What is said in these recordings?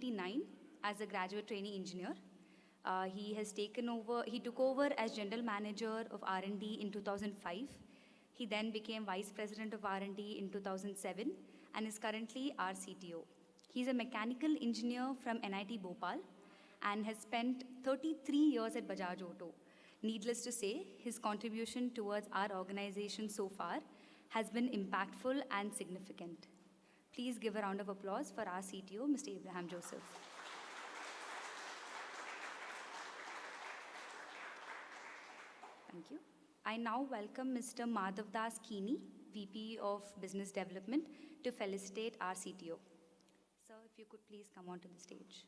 1989 as a graduate trainee engineer. He took over as general manager of R&D in 2005. He then became vice president of R&D in 2007 and is currently our CTO. He's a mechanical engineer from NIT Bhopal and has spent 33 years at Bajaj Auto. Needless to say, his contribution towards our organization so far has been impactful and significant. Please give a round of applause for our CTO, Mr. Abraham Joseph. Thank you. I now welcome Mr. Madhav Das Kini, VP of Business Development, to felicitate our CTO. Sir, if you could please come onto the stage.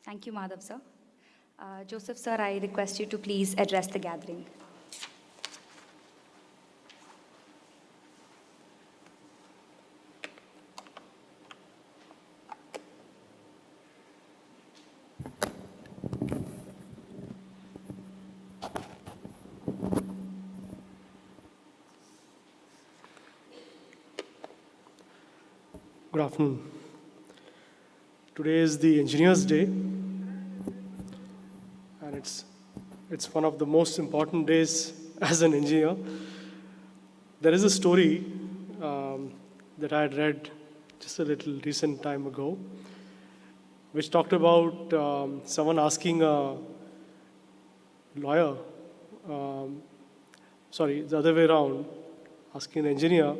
Thank you, Madhav, sir. Joseph, sir, I request you to please address the gathering. Good afternoon. Today is the Engineers' Day, and it's one of the most important days as an engineer. There is a story that I had read just a little recent time ago, which talked about someone asking a lawyer, the other way around, asking an engineer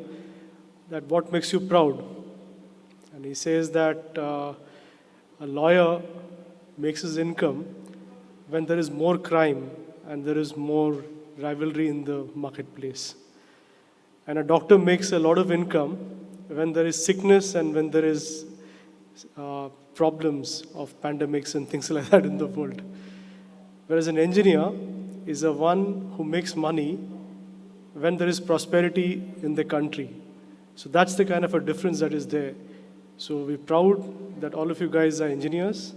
that what makes you proud? And he says that a lawyer makes his income when there is more crime and there is more rivalry in the marketplace. And a doctor makes a lot of income when there is sickness and when there is problems of pandemics and things like that in the world. Whereas an engineer is the one who makes money when there is prosperity in the country. So that's the kind of a difference that is there. So we're proud that all of you guys are engineers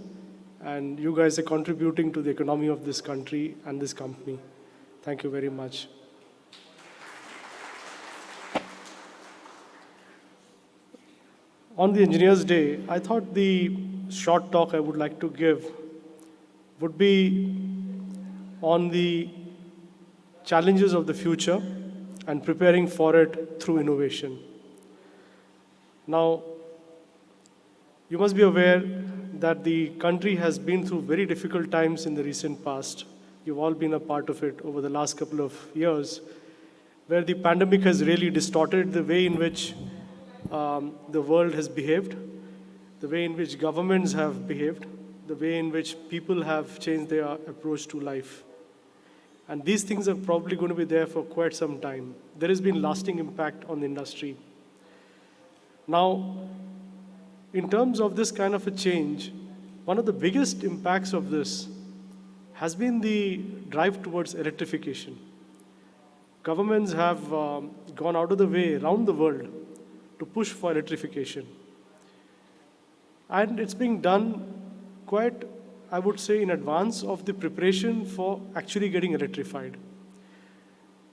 and you guys are contributing to the economy of this country and this company. Thank you very much. On the Engineers' Day, I thought the short talk I would like to give would be on the challenges of the future and preparing for it through innovation. Now, you must be aware that the country has been through very difficult times in the recent past. You've all been a part of it over the last couple of years, where the pandemic has really distorted the way in which the world has behaved, the way in which governments have behaved, the way in which people have changed their approach to life. And these things are probably going to be there for quite some time. There has been lasting impact on the industry. Now, in terms of this kind of a change, one of the biggest impacts of this has been the drive towards electrification. Governments have gone out of the way around the world to push for electrification. And it's being done quite, I would say, in advance of the preparation for actually getting electrified.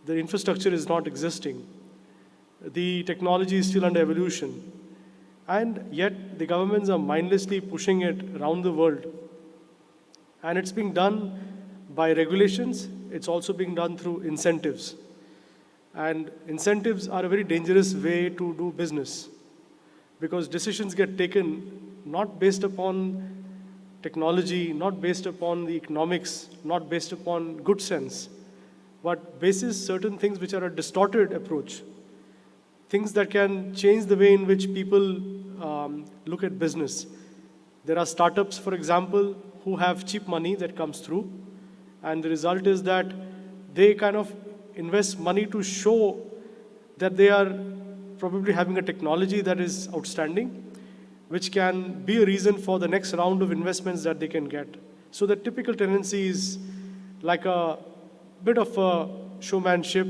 The infrastructure is not existing. The technology is still under evolution. And yet, the governments are mindlessly pushing it around the world. And it's being done by regulations. It's also being done through incentives. And incentives are a very dangerous way to do business, because decisions get taken not based upon technology, not based upon the economics, not based upon good sense, but basis certain things which are a distorted approach. Things that can change the way in which people look at business. There are startups, for example, who have cheap money that comes through, and the result is that they kind of invest money to show that they are probably having a technology that is outstanding, which can be a reason for the next round of investments that they can get. So the typical tendency is like a bit of a showmanship,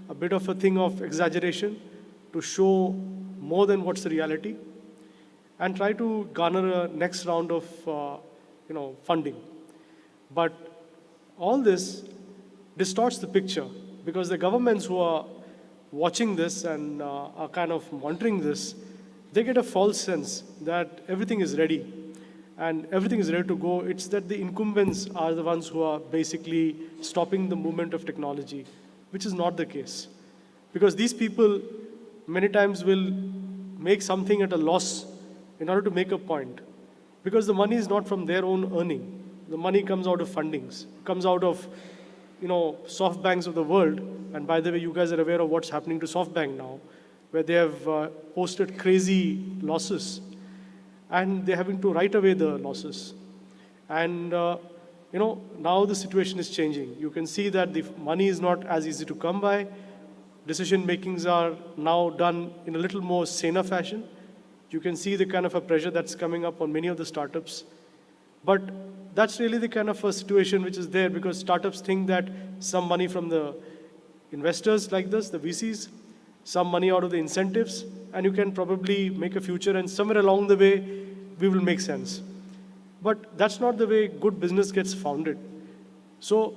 a bit of a thing of exaggeration to show more than what's the reality, and try to garner a next round of funding. But all this distorts the picture because the governments who are watching this and are kind of monitoring this, they get a false sense that everything is ready and everything is ready to go. It's that the incumbents are the ones who are basically stopping the movement of technology, which is not the case. Because these people many times will make something at a loss in order to make a point. Because the money is not from their own earning. The money comes out of fundings, comes out of soft banks of the world. And by the way, you guys are aware of what's happening to SoftBank now, where they have posted crazy losses, and they're having to write away the losses. And now the situation is changing. You can see that the money is not as easy to come by. Decision makings are now done in a little more saner fashion. You can see the kind of a pressure that's coming up on many of the startups. But that's really the kind of a situation which is there because startups think that some money from the investors like this, the VCs, some money out of the incentives, and you can probably make a future, and somewhere along the way, we will make sense. But that's not the way good business gets founded. So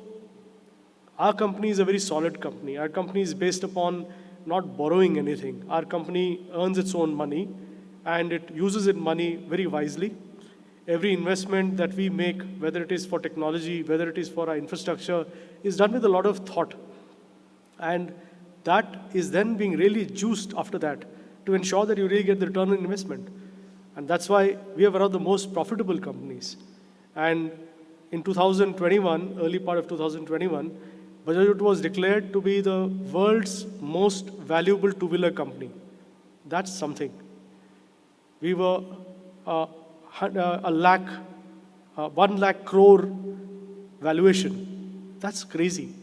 our company is a very solid company. Our company is based upon not borrowing anything. Our company earns its own money, and it uses its money very wisely. Every investment that we make, whether it is for technology, whether it is for our infrastructure, is done with a lot of thought. And that is then being really juiced after that to ensure that you really get the return on investment. And that's why we are one of the most profitable companies. And in 2021, early part of 2021, Bajaj was declared to be the world's most valuable two-wheeler company. That's something. We were 1 lakh crore valuation. That's crazy.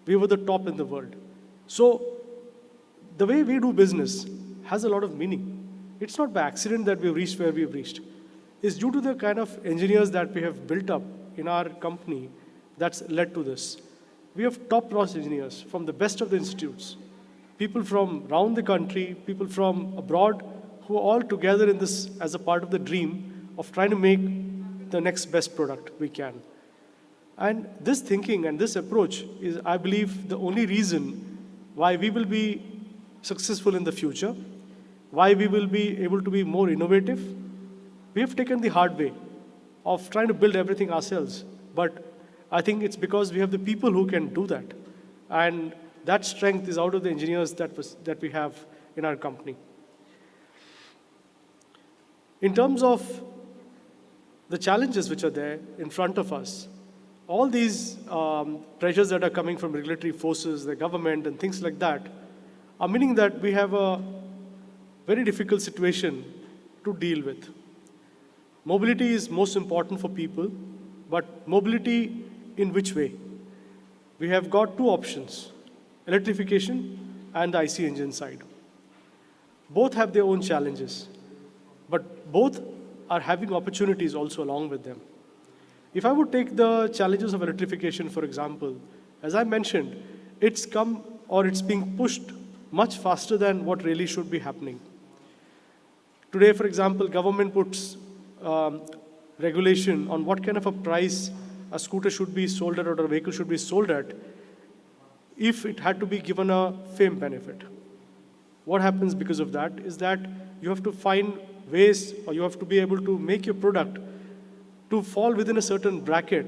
We were the top in the world. So the way we do business has a lot of meaning. It's not by accident that we've reached where we've reached. It's due to the kind of engineers that we have built up in our company that's led to this. We have top-notch engineers from the best of the institutes, people from around the country, people from abroad, who are all together in this as a part of the dream of trying to make the next best product we can. And this thinking and this approach is, I believe, the only reason why we will be successful in the future, why we will be able to be more innovative. We have taken the hard way of trying to build everything ourselves, but I think it's because we have the people who can do that. And that strength is out of the engineers that we have in our company. In terms of the challenges which are there in front of us, all these pressures that are coming from regulatory forces, the government, and things like that, are meaning that we have a very difficult situation to deal with. Mobility is most important for people, but mobility in which way? We have got two options, electrification and the IC engine side. Both have their own challenges, but both are having opportunities also along with them. If I would take the challenges of electrification, for example, as I mentioned, it's come or it's being pushed much faster than what really should be happening. Today, for example, government puts regulation on what kind of a price a scooter should be sold at or a vehicle should be sold at if it had to be given a FAME benefit. What happens because of that is that you have to find ways or you have to be able to make your product to fall within a certain bracket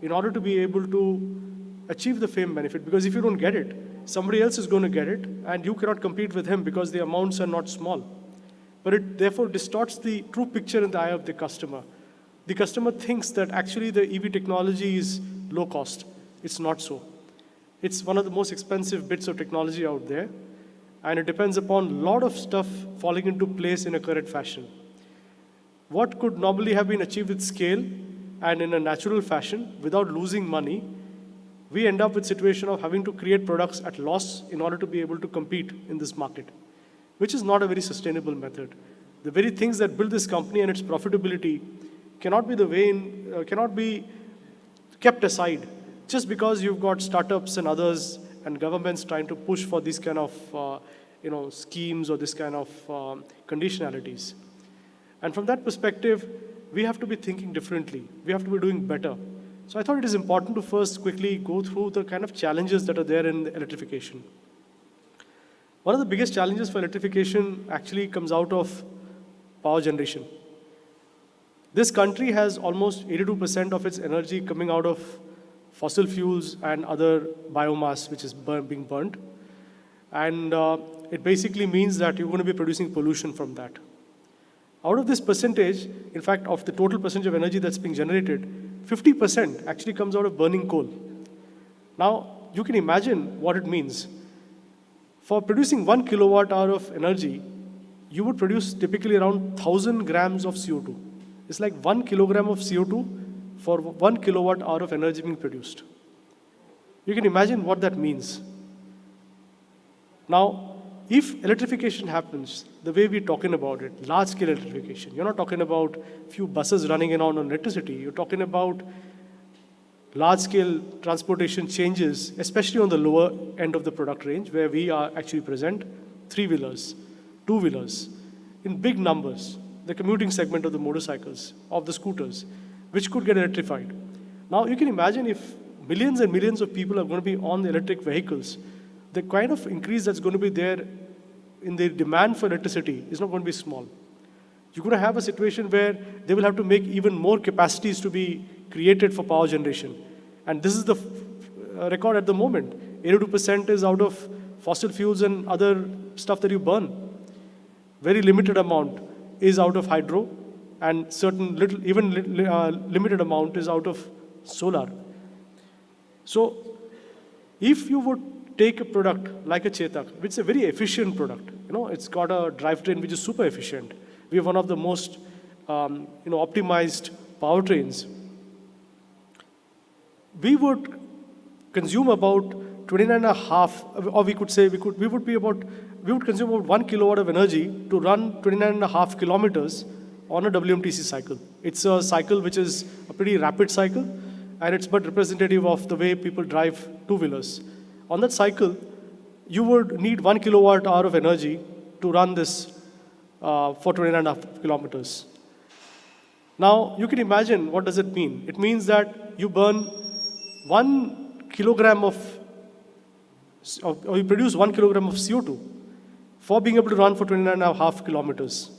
in order to be able to achieve the FAME benefit. Because if you don't get it, somebody else is going to get it and you cannot compete with him because the amounts are not small. But it therefore distorts the true picture in the eye of the customer. The customer thinks that actually the EV technology is low cost. It's not so. It's one of the most expensive bits of technology out there, and it depends upon a lot of stuff falling into place in a correct fashion. What could normally have been achieved with scale and in a natural fashion without losing money, we end up with a situation of having to create products at loss in order to be able to compete in this market, which is not a very sustainable method. The very things that build this company and its profitability cannot be kept aside just because you've got startups and others and governments trying to push for these kind of schemes or this kind of conditionalities. And from that perspective, we have to be thinking differently. We have to be doing better. So I thought it is important to first quickly go through the kind of challenges that are there in electrification. One of the biggest challenges for electrification actually comes out of power generation. This country has almost 82% of its energy coming out of fossil fuels and other biomass which is being burnt. And it basically means that you're going to be producing pollution from that. Out of this percentage, in fact, of the total percentage of energy that's being generated, 50% actually comes out of burning coal. Now, you can imagine what it means. For producing 1 kilowatt hour of energy, you would produce typically around 1,000 grams of CO2. It's like 1 kilogram of CO2 for 1 kilowatt hour of energy being produced. You can imagine what that means. Now, if electrification happens the way we're talking about it, large-scale electrification, you're not talking about few buses running in on electricity, you're talking about large-scale transportation changes, especially on the lower end of the product range, where we are actually present, three-wheelers, two-wheelers, in big numbers, the commuting segment of the motorcycles, of the scooters, which could get electrified. Now, you can imagine if millions and millions of people are going to be on the electric vehicles, the kind of increase that's going to be there in the demand for electricity is not going to be small. You're going to have a situation where they will have to make even more capacities to be created for power generation. And this is the record at the moment. 82% is out of fossil fuels and other stuff that you burn. Very limited amount is out of hydro, and certain limited amount is out of solar. So, if you would take a product like a Chetak, which is a very efficient product, it's got a drivetrain which is super efficient. We have one of the most optimized powertrains. We would consume about 29.5, or we could say we would consume about 1 kilowatt of energy to run 29.5 kilometers on a WMTC cycle. It's a cycle which is a pretty rapid cycle, and it's but representative of the way people drive two-wheelers. On that cycle, you would need 1 kilowatt hour of energy to run this for 29.5 kilometers. Now, you can imagine what does it mean. It means that you burn 1 kilogram or you produce 1 kilogram of CO2 for being able to run for 29.5 kilometers.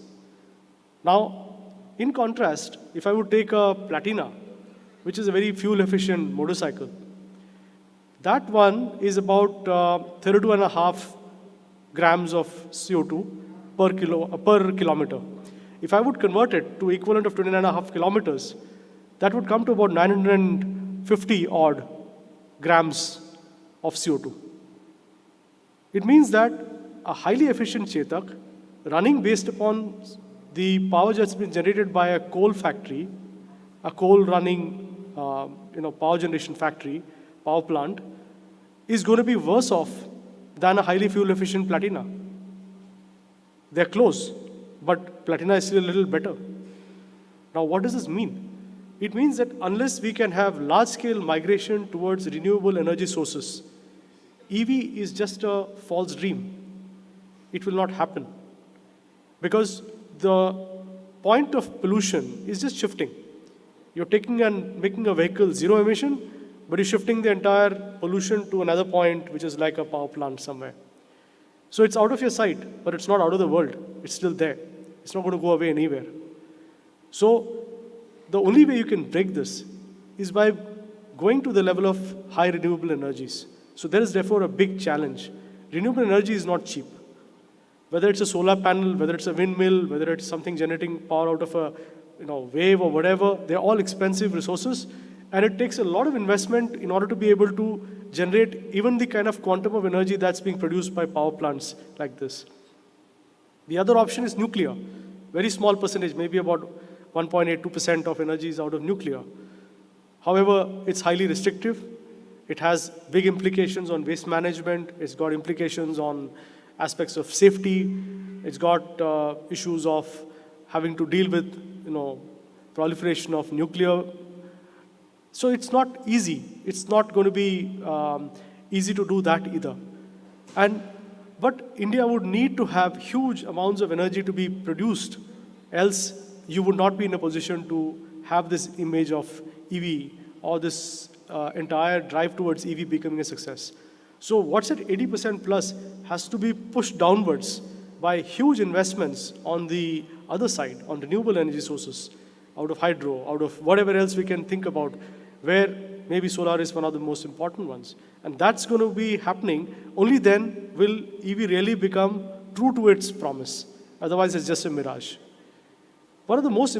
Now, in contrast, if I would take a Platina, which is a very fuel-efficient motorcycle, that one is about 32.5 grams of CO2 per kilometer. If I would convert it to equivalent of 29.5 kilometers, that would come to about 950 odd grams of CO2. It means that a highly efficient Chetak running based upon the power that's been generated by a coal factory, a coal running power generation factory, power plant, is going to be worse off than a highly fuel efficient Platina. They're close, but Platina is still a little better. Now, what does this mean? It means that unless we can have large-scale migration towards renewable energy sources, EV is just a false dream. It will not happen. Because the point of pollution is just shifting. You're taking and making a vehicle zero emission, but you're shifting the entire pollution to another point, which is like a power plant somewhere. So it's out of your sight, but it's not out of the world. It's still there. It's not going to go away anywhere. So the only way you can break this is by going to the level of high renewable energies. So there is therefore a big challenge. Renewable energy is not cheap. Whether it's a solar panel, whether it's a windmill, whether it's something generating power out of a wave or whatever, they're all expensive resources. And it takes a lot of investment in order to be able to generate even the kind of quantum of energy that's being produced by power plants like this. The other option is nuclear. Very small percentage, maybe about 1.82% of energy is out of nuclear. However, it's highly restrictive. It has big implications on waste management. It's got implications on aspects of safety. It's got issues of having to deal with proliferation of nuclear. So it's not easy. It's not going to be easy to do that either. But India would need to have huge amounts of energy to be produced, else you would not be in a position to have this image of EV or this entire drive towards EV becoming a success. So what's at 80% plus has to be pushed downwards by huge investments on the other side, on renewable energy sources, out of hydro, out of whatever else we can think about, where maybe solar is one of the most important ones. And that's going to be happening. Only then will EV really become true to its promise. Otherwise, it's just a mirage. One of the most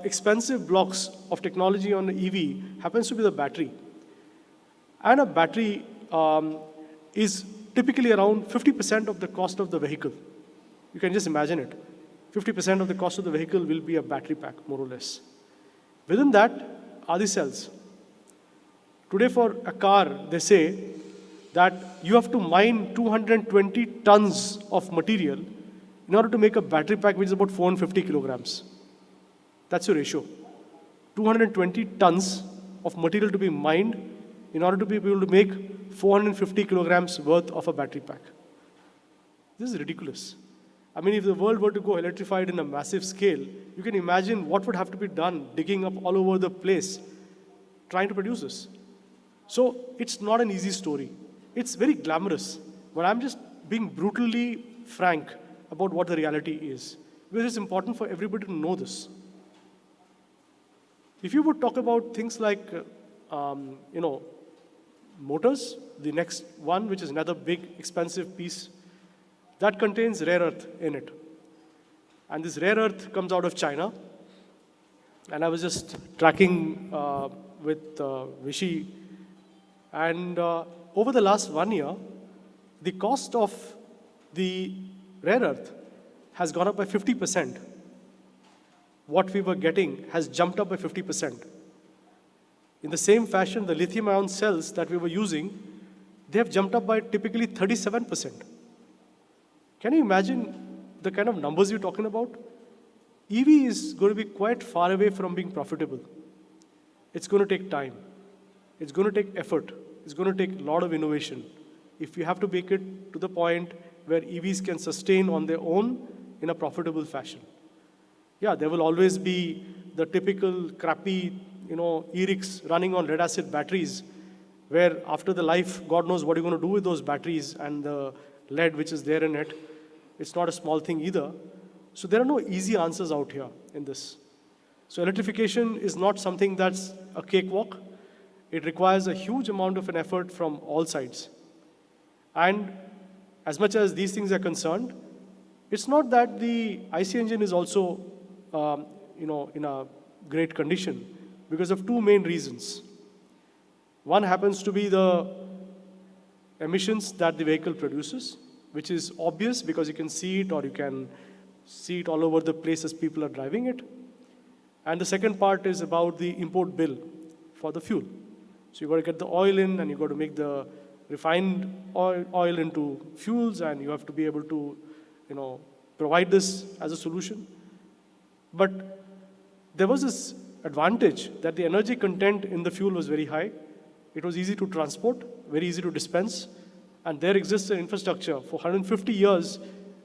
expensive blocks of technology on the EV happens to be the battery. And a battery is typically around 50% of the cost of the vehicle. You can just imagine it. 50% of the cost of the vehicle will be a battery pack, more or less. Within that are the cells. Today for a car, they say that you have to mine 220 tons of material in order to make a battery pack which is about 450 kilograms. That's your ratio. 220 tons of material to be mined in order to be able to make 450 kilograms worth of a battery pack. This is ridiculous. I mean, if the world were to go electrified in a massive scale, you can imagine what would have to be done, digging up all over the place, trying to produce this. So it's not an easy story. It's very glamorous, but I'm just being brutally frank about what the reality is, because it's important for everybody to know this. If you would talk about things like, motors, the next one, which is another big expensive piece, that contains rare earth in it. And this rare earth comes out of China. And I was just tracking with Vishy. And over the last 1 year, the cost of the rare earth has gone up by 50%. What we were getting has jumped up by 50%. In the same fashion, the lithium-ion cells that we were using, they have jumped up by typically 37%. Can you imagine the kind of numbers you're talking about? EV is going to be quite far away from being profitable. It's going to take time. It's going to take effort. It's going to take a lot of innovation. If you have to make it to the point where EVs can sustain on their own in a profitable fashion. Yeah, there will always be the typical crappy, e-rickshaws running on lead acid batteries, where after the life, God knows what you're going to do with those batteries and the lead which is there in it. It's not a small thing either. So there are no easy answers out here in this. So electrification is not something that's a cakewalk. It requires a huge amount of an effort from all sides. And as much as these things are concerned, it's not that the IC engine is also, in a great condition because of two main reasons. One happens to be the emissions that the vehicle produces, which is obvious because you can see it, or you can see it all over the place as people are driving it. And the second part is about the import bill for the fuel. So you've got to get the oil in, and you've got to make the refined oil into fuels, and you have to be able to, provide this as a solution. But there was this advantage that the energy content in the fuel was very high. It was easy to transport, very easy to dispense, and there exists an infrastructure. For 150 years,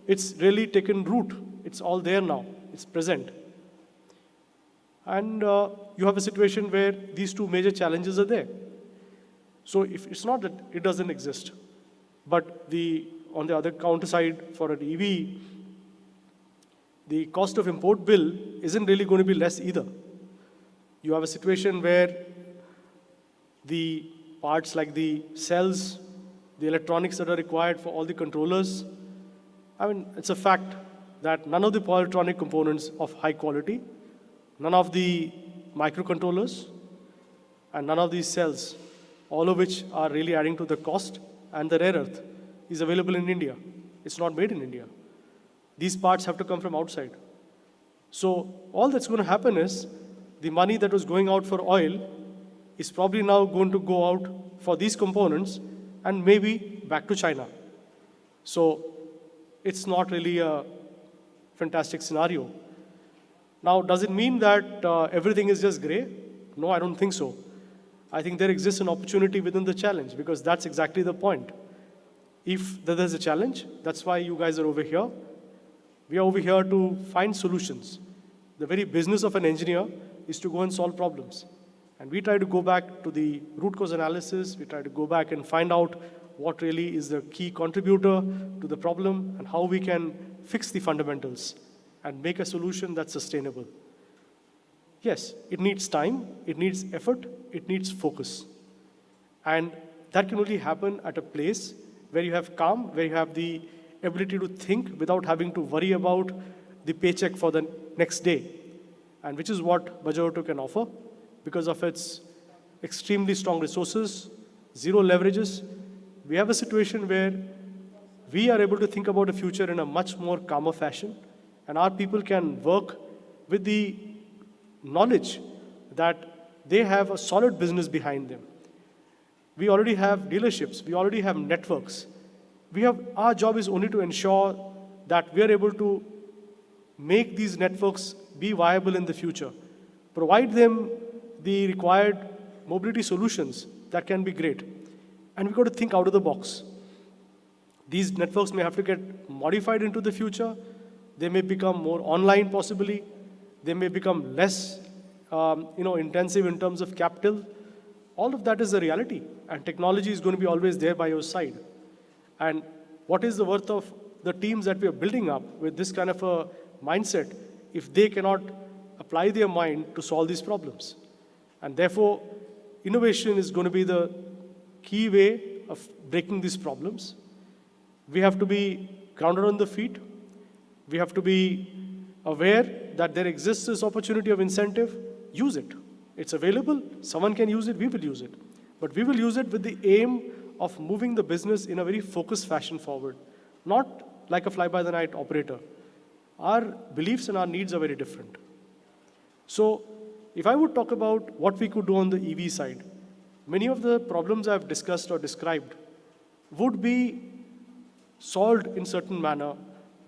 it's really taken root. It's all there now. It's present. And you have a situation where these two major challenges are there. So if it's not that it doesn't exist, but on the other counter side, for an EV, the cost of import bill isn't really going to be less either. You have a situation where the parts like the cells, the electronics that are required for all the controllers, it's a fact that none of the power electronic components of high quality, none of the microcontrollers, and none of these cells, all of which are really adding to the cost, and the rare earth is available in India. It's not made in India. These parts have to come from outside. So all that's going to happen is the money that was going out for oil is probably now going to go out for these components and maybe back to China. So it's not really a fantastic scenario. Now, does it mean that everything is just gray? No, I don't think so. I think there exists an opportunity within the challenge, because that's exactly the point. If there's a challenge, that's why you guys are over here. We are over here to find solutions. The very business of an engineer is to go and solve problems. And we try to go back to the root cause analysis. We try to go back and find out what really is the key contributor to the problem and how we can fix the fundamentals and make a solution that's sustainable. Yes, it needs time, it needs effort, it needs focus. And that can only happen at a place where you have calm, where you have the ability to think without having to worry about the paycheck for the next day. And which is what Bajaj can offer because of its extremely strong resources, zero leverages. We have a situation where we are able to think about the future in a much more calmer fashion, and our people can work with the knowledge that they have a solid business behind them. We already have dealerships, we already have networks. Our job is only to ensure that we are able to make these networks be viable in the future, provide them the required mobility solutions that can be great. And we've got to think out of the box. These networks may have to get modified into the future. They may become more online possibly. They may become less intensive in terms of capital. All of that is a reality. And technology is going to be always there by your side. And what is the worth of the teams that we are building up with this kind of a mindset if they cannot apply their mind to solve these problems? And therefore, innovation is going to be the key way of breaking these problems. We have to be grounded on the feet. We have to be aware that there exists this opportunity of incentive. Use it. It's available. Someone can use it. We will use it. But we will use it with the aim of moving the business in a very focused fashion forward, not like a fly-by-the-night operator. Our beliefs and our needs are very different. So if I would talk about what we could do on the EV side, many of the problems I've discussed or described would be solved in certain manner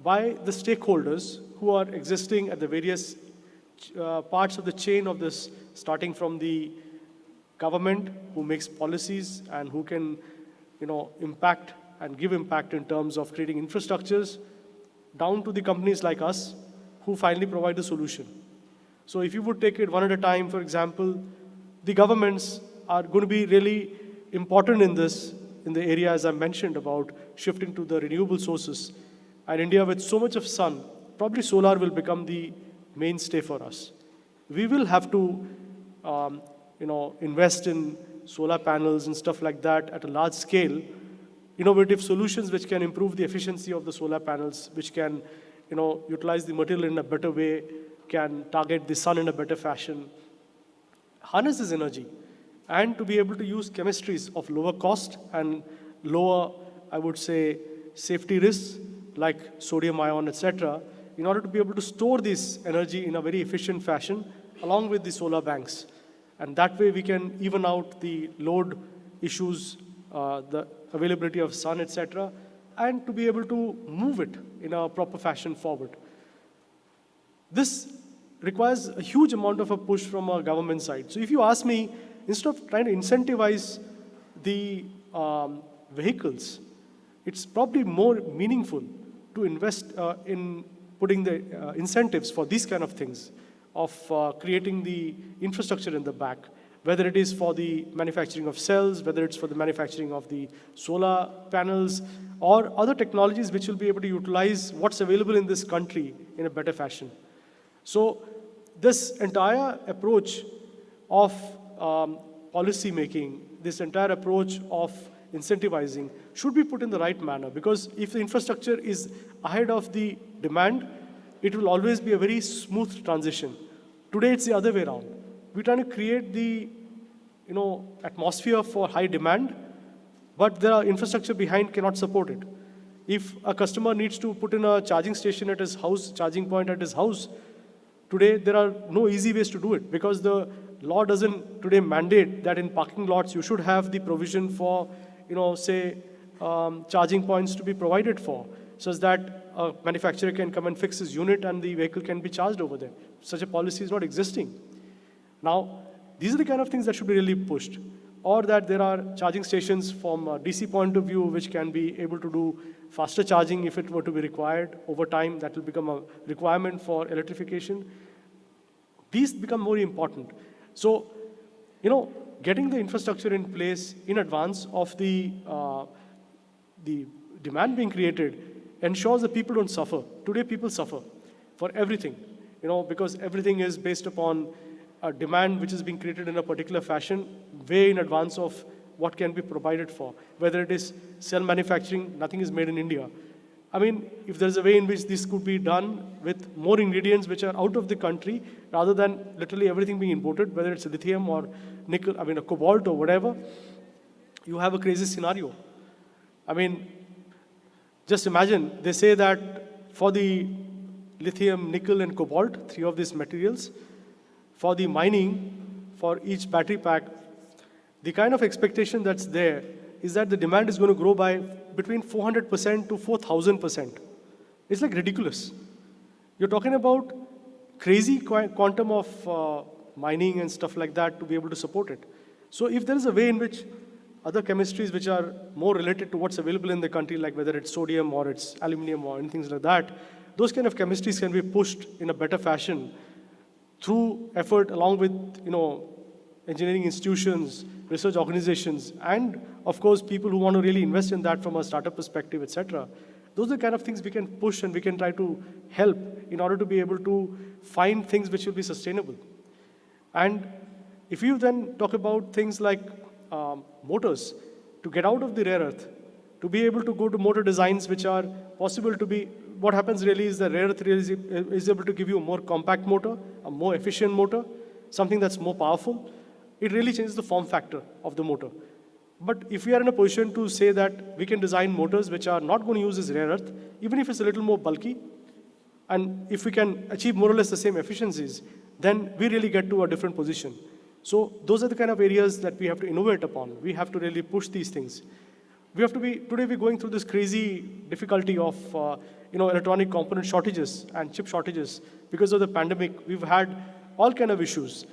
by the stakeholders who are existing at the various parts of the chain of this, starting from the government who makes policies and who can impact and give impact in terms of creating infrastructures, down to the companies like us who finally provide the solution. So if you would take it one at a time, for example, the governments are going to be really important in this, in the area as I mentioned about shifting to the renewable sources. And India with so much of sun, probably solar will become the mainstay for us. We will have to invest in solar panels and stuff like that at a large scale, innovative solutions which can improve the efficiency of the solar panels, which can utilize the material in a better way, can target the sun in a better fashion, harness this energy, and to be able to use chemistries of lower cost and lower, I would say, safety risks like sodium ion, etc., in order to be able to store this energy in a very efficient fashion along with the solar banks. And that way we can even out the load issues, the availability of sun, etc., and to be able to move it in a proper fashion forward. This requires a huge amount of a push from our government side. So if you ask me, instead of trying to incentivize the vehicles, it's probably more meaningful to invest in putting the incentives for these kind of things, of creating the infrastructure in the back, whether it is for the manufacturing of cells, whether it's for the manufacturing of the solar panels, or other technologies which will be able to utilize what's available in this country in a better fashion. So this entire approach of policy making, this entire approach of incentivizing should be put in the right manner, because if the infrastructure is ahead of the demand, it will always be a very smooth transition. Today it's the other way around. We're trying to create the atmosphere for high demand, but the infrastructure behind cannot support it. If a customer needs to put in a charging station at his house, charging point at his house, today there are no easy ways to do it, because the law doesn't today mandate that in parking lots you should have the provision for, charging points to be provided for, such that a manufacturer can come and fix his unit and the vehicle can be charged over there. Such a policy is not existing. Now, These are the kind of things that should be really pushed. Or that there are charging stations from a DC point of view which can be able to do faster charging if it were to be required over time. That will become a requirement for electrification. These become more important. So, getting the infrastructure in place in advance of the demand being created ensures that people don't suffer. Today, people suffer for everything, because everything is based upon a demand which is being created in a particular fashion, way in advance of what can be provided for. Whether it is cell manufacturing, nothing is made in India. I mean, if there's a way in which this could be done with more ingredients which are out of the country, rather than literally everything being imported, whether it's lithium or nickel, a cobalt or whatever, you have a crazy scenario. I mean, just imagine, they say that for the lithium, nickel, and cobalt, 3 of these materials, for the mining, for each battery pack, the kind of expectation that's there is that the demand is going to grow by between 400% to 4,000%. It's like ridiculous. You're talking about crazy quantum of mining and stuff like that to be able to support it. So if there is a way in which other chemistries which are more related to what's available in the country, like whether it's sodium or it's aluminum or anything like that, those kind of chemistries can be pushed in a better fashion through effort along with, engineering institutions, research organizations, and of course, people who want to really invest in that from a startup perspective, etc. Those are the kind of things we can push and we can try to help in order to be able to find things which will be sustainable. And if you then talk about things like motors, to get out of the rare earth, to be able to go to motor designs which are possible to be, what happens really is the rare earth really is able to give you a more compact motor, a more efficient motor, something that's more powerful. It really changes the form factor of the motor. But if we are in a position to say that we can design motors which are not going to use this rare earth, even if it's a little more bulky, and if we can achieve more or less the same efficiencies, then we really get to a different position. So those are the kind of areas that we have to innovate upon. We have to really push these things. Today we're going through this crazy difficulty of electronic component shortages and chip shortages. Because of the pandemic, we've had all kind of issues.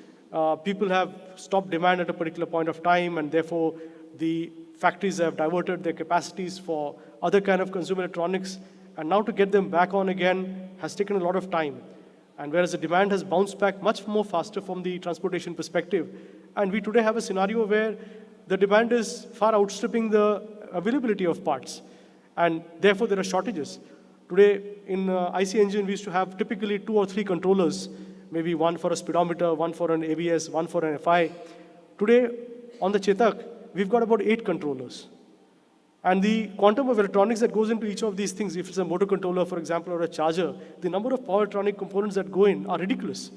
People have stopped demand at a particular point of time, and therefore the factories have diverted their capacities for other kind of consumer electronics, and now to get them back on again has taken a lot of time. And whereas the demand has bounced back much more faster from the transportation perspective, and we today have a scenario where the demand is far outstripping the availability of parts, and therefore there are shortages. Today in IC engine, we used to have typically 2 or 3 controllers, maybe one for a speedometer, one for an ABS, one for an FI. Today, on the Chetak, we've got about 8 controllers. And the quantum of electronics that goes into each of these things, if it's a motor controller, for example, or a charger, the number of power electronic components that go in are ridiculous.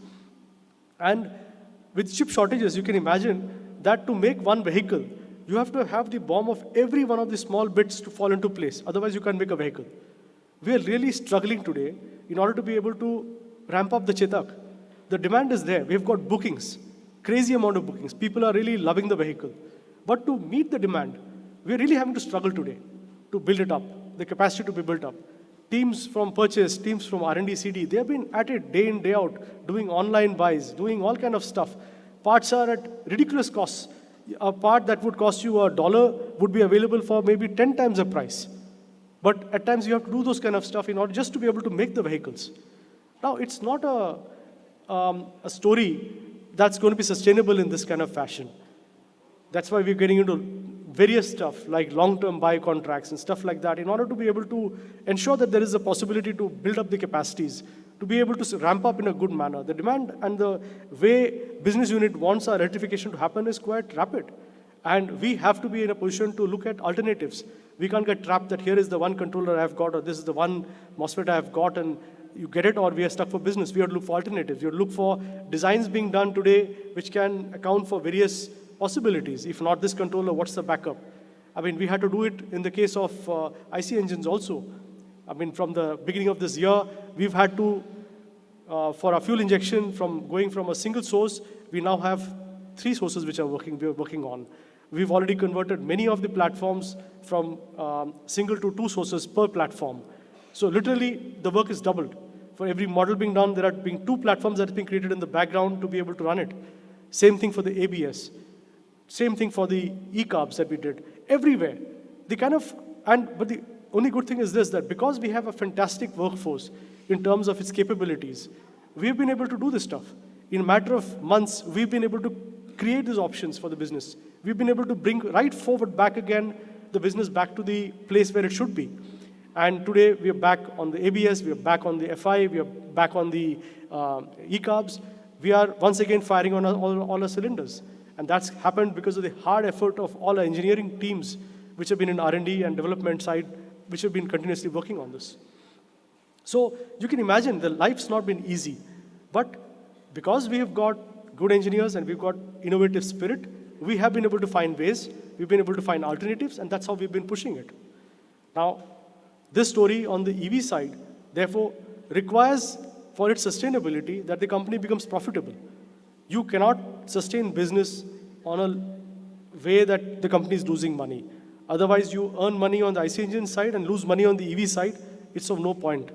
And with chip shortages, you can imagine that to make one vehicle, you have to have the BOM of every one of the small bits to fall into place. Otherwise, you can't make a vehicle. We are really struggling today in order to be able to ramp up the Chetak. The demand is there. We've got bookings, crazy amount of bookings. People are really loving the vehicle. But to meet the demand, we're really having to struggle today to build it up, the capacity to be built up. Teams from purchase, teams from R&D, CD, they have been at it day in, day out, doing online buys, doing all kind of stuff. Parts are at ridiculous costs. A part that would cost you $1 would be available for maybe 10 times the price. But at times you have to do those kind of stuff in order just to be able to make the vehicles. Now, it's not a story that's going to be sustainable in this kind of fashion. That's why we're getting into various stuff like long-term buy contracts and stuff like that in order to be able to ensure that there is a possibility to build up the capacities, to be able to ramp up in a good manner. The demand and the way business unit wants our electrification to happen is quite rapid. And we have to be in a position to look at alternatives. We can't get trapped that here is the one controller I've got, or this is the one MOSFET I've got, and you get it, or we are stuck for business. We have to look for alternatives. We have to look for designs being done today which can account for various possibilities. If not this controller, what's the backup? I mean, we had to do it in the case of IC engines also. I mean, from the beginning of this year, we've had to, for our fuel injection, going from a single source, we now have 3 sources which we're working on. We've already converted many of the platforms from single to 2 sources per platform. So literally, the work is doubled. For every model being done, there are being 2 platforms that are being created in the background to be able to run it. Same thing for the ABS. Same thing for the e-carbs that we did. Everywhere. But the only good thing is this, that because we have a fantastic workforce in terms of its capabilities, we've been able to do this stuff. In a matter of months, we've been able to create these options for the business. We've been able to bring right forward back again the business back to the place where it should be. And today we are back on the ABS, we are back on the FI, we are back on the e-carbs. We are once again firing on all our cylinders. And that's happened because of the hard effort of all our engineering teams, which have been in R&D and development side, which have been continuously working on this. So you can imagine the life's not been easy. But because we have got good engineers and we've got innovative spirit, we have been able to find ways, we've been able to find alternatives, and that's how we've been pushing it. Now, this story on the EV side, therefore, requires for its sustainability that the company becomes profitable. You cannot sustain business on a way that the company is losing money. Otherwise, you earn money on the IC engine side and lose money on the EV side. It's of no point.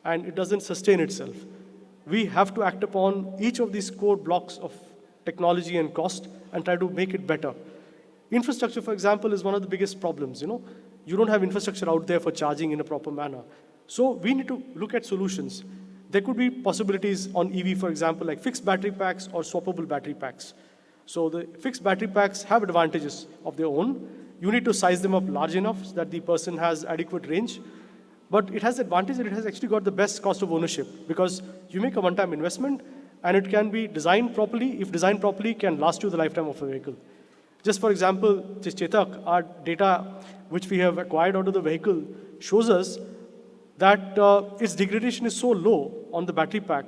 And it doesn't sustain itself. We have to act upon each of these core blocks of technology and cost and try to make it better. Infrastructure, for example, is one of the biggest problems. You don't have infrastructure out there for charging in a proper manner. So we need to look at solutions. There could be possibilities on EV, for example, like fixed battery packs or swappable battery packs. So the fixed battery packs have advantages of their own. You need to size them up large enough so that the person has adequate range. But it has the advantage that it has actually got the best cost of ownership, because you make a one-time investment and it can be designed properly. If designed properly, can last you the lifetime of a vehicle. Just for example, this Chetak, our data which we have acquired out of the vehicle shows us that its degradation is so low on the battery pack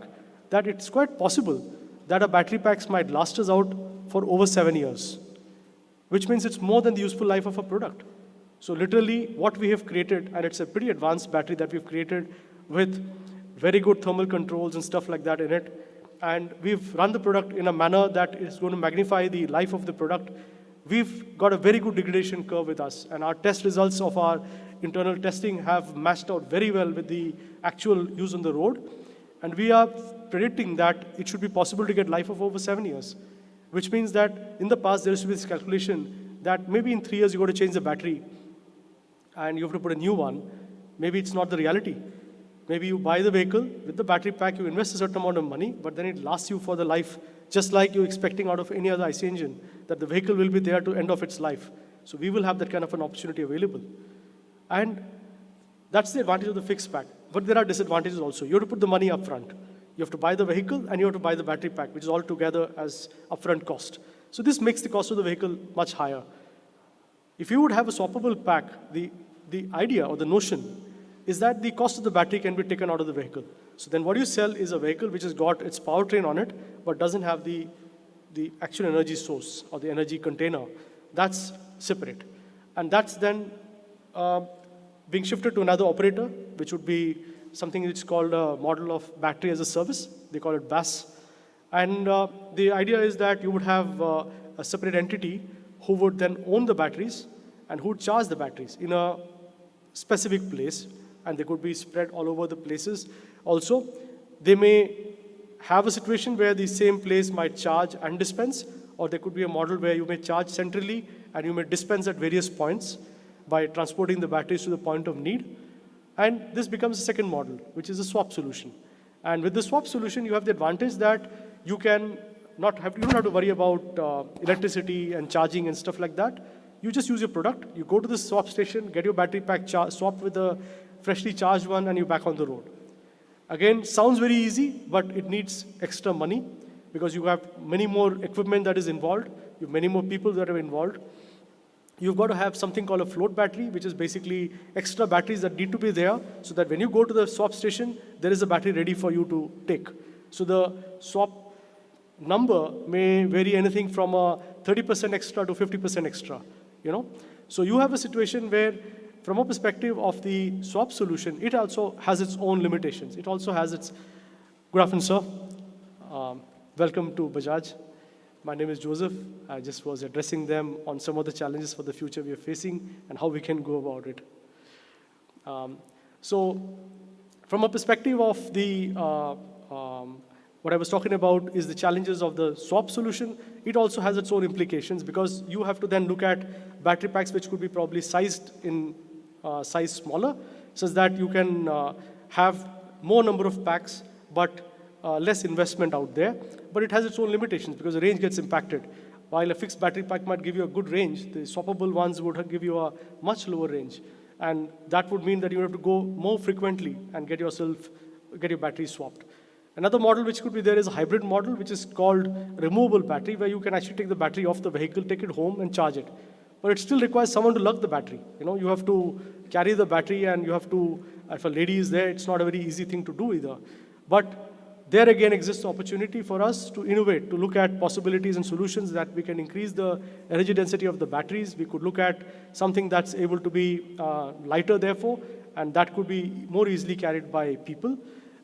that it's quite possible that our battery packs might last us out for over 7 years, which means it's more than the useful life of a product. So literally what we have created, and it's a pretty advanced battery that we've created with very good thermal controls and stuff like that in it. And we've run the product in a manner that is going to magnify the life of the product. We've got a very good degradation curve with us, and our test results of our internal testing have matched out very well with the actual use on the road. And we are predicting that it should be possible to get life of over 7 years, which means that in the past there used to be this calculation that maybe in 3 years you got to change the battery and you have to put a new one. Maybe it's not the reality. Maybe you buy the vehicle with the battery pack, you invest a certain amount of money, but then it lasts you for the life, just like you're expecting out of any other IC engine, that the vehicle will be there to end of its life. So we will have that kind of an opportunity available. And that's the advantage of the fixed pack. But there are disadvantages also. You have to put the money up front. You have to buy the vehicle and you have to buy the battery pack, which is all together as upfront cost. So this makes the cost of the vehicle much higher. If you would have a swappable pack, the idea or the notion is that the cost of the battery can be taken out of the vehicle. So then what you sell is a vehicle which has got its powertrain on it, but doesn't have the actual energy source or the energy container. That's separate. And that's then being shifted to another operator, which would be something which is called a model of battery as a service. They call it BAS. And the idea is that you would have a separate entity who would then own the batteries and who would charge the batteries in a specific place, and they could be spread all over the places. Also, they may have a situation where the same place might charge and dispense, or there could be a model where you may charge centrally and you may dispense at various points by transporting the batteries to the point of need. And this becomes a second model, which is a swap solution. And with the swap solution, you have the advantage that you don't have to worry about electricity and charging and stuff like that. You just use your product, you go to the swap station, get your battery pack swapped with a freshly charged one, and you're back on the road. Again, sounds very easy, but it needs extra money because you have many more equipment that is involved, you have many more people that are involved. You've got to have something called a float battery, which is basically extra batteries that need to be there so that when you go to the swap station, there is a battery ready for you to take. So the swap number may vary anything from a 30% extra to 50% extra, So you have a situation where, from a perspective of the swap solution, it also has its own limitations. It also has its... Good afternoon, sir. Welcome to Bajaj. My name is Joseph. I just was addressing them on some of the challenges for the future we are facing and how we can go about it. So from a perspective of the what I was talking about is the challenges of the swap solution. It also has its own implications because you have to then look at battery packs which could be probably sized in size smaller, such that you can have more number of packs, but less investment out there. But it has its own limitations because the range gets impacted. While a fixed battery pack might give you a good range, the swappable ones would give you a much lower range. And that would mean that you have to go more frequently and get your battery swapped. Another model which could be there is a hybrid model, which is called removable battery, where you can actually take the battery off the vehicle, take it home and charge it. But it still requires someone to lug the battery. You have to carry the battery, and you have to, if a lady is there, it's not a very easy thing to do either. But there again exists the opportunity for us to innovate, to look at possibilities and solutions that we can increase the energy density of the batteries. We could look at something that's able to be lighter, therefore, and that could be more easily carried by people.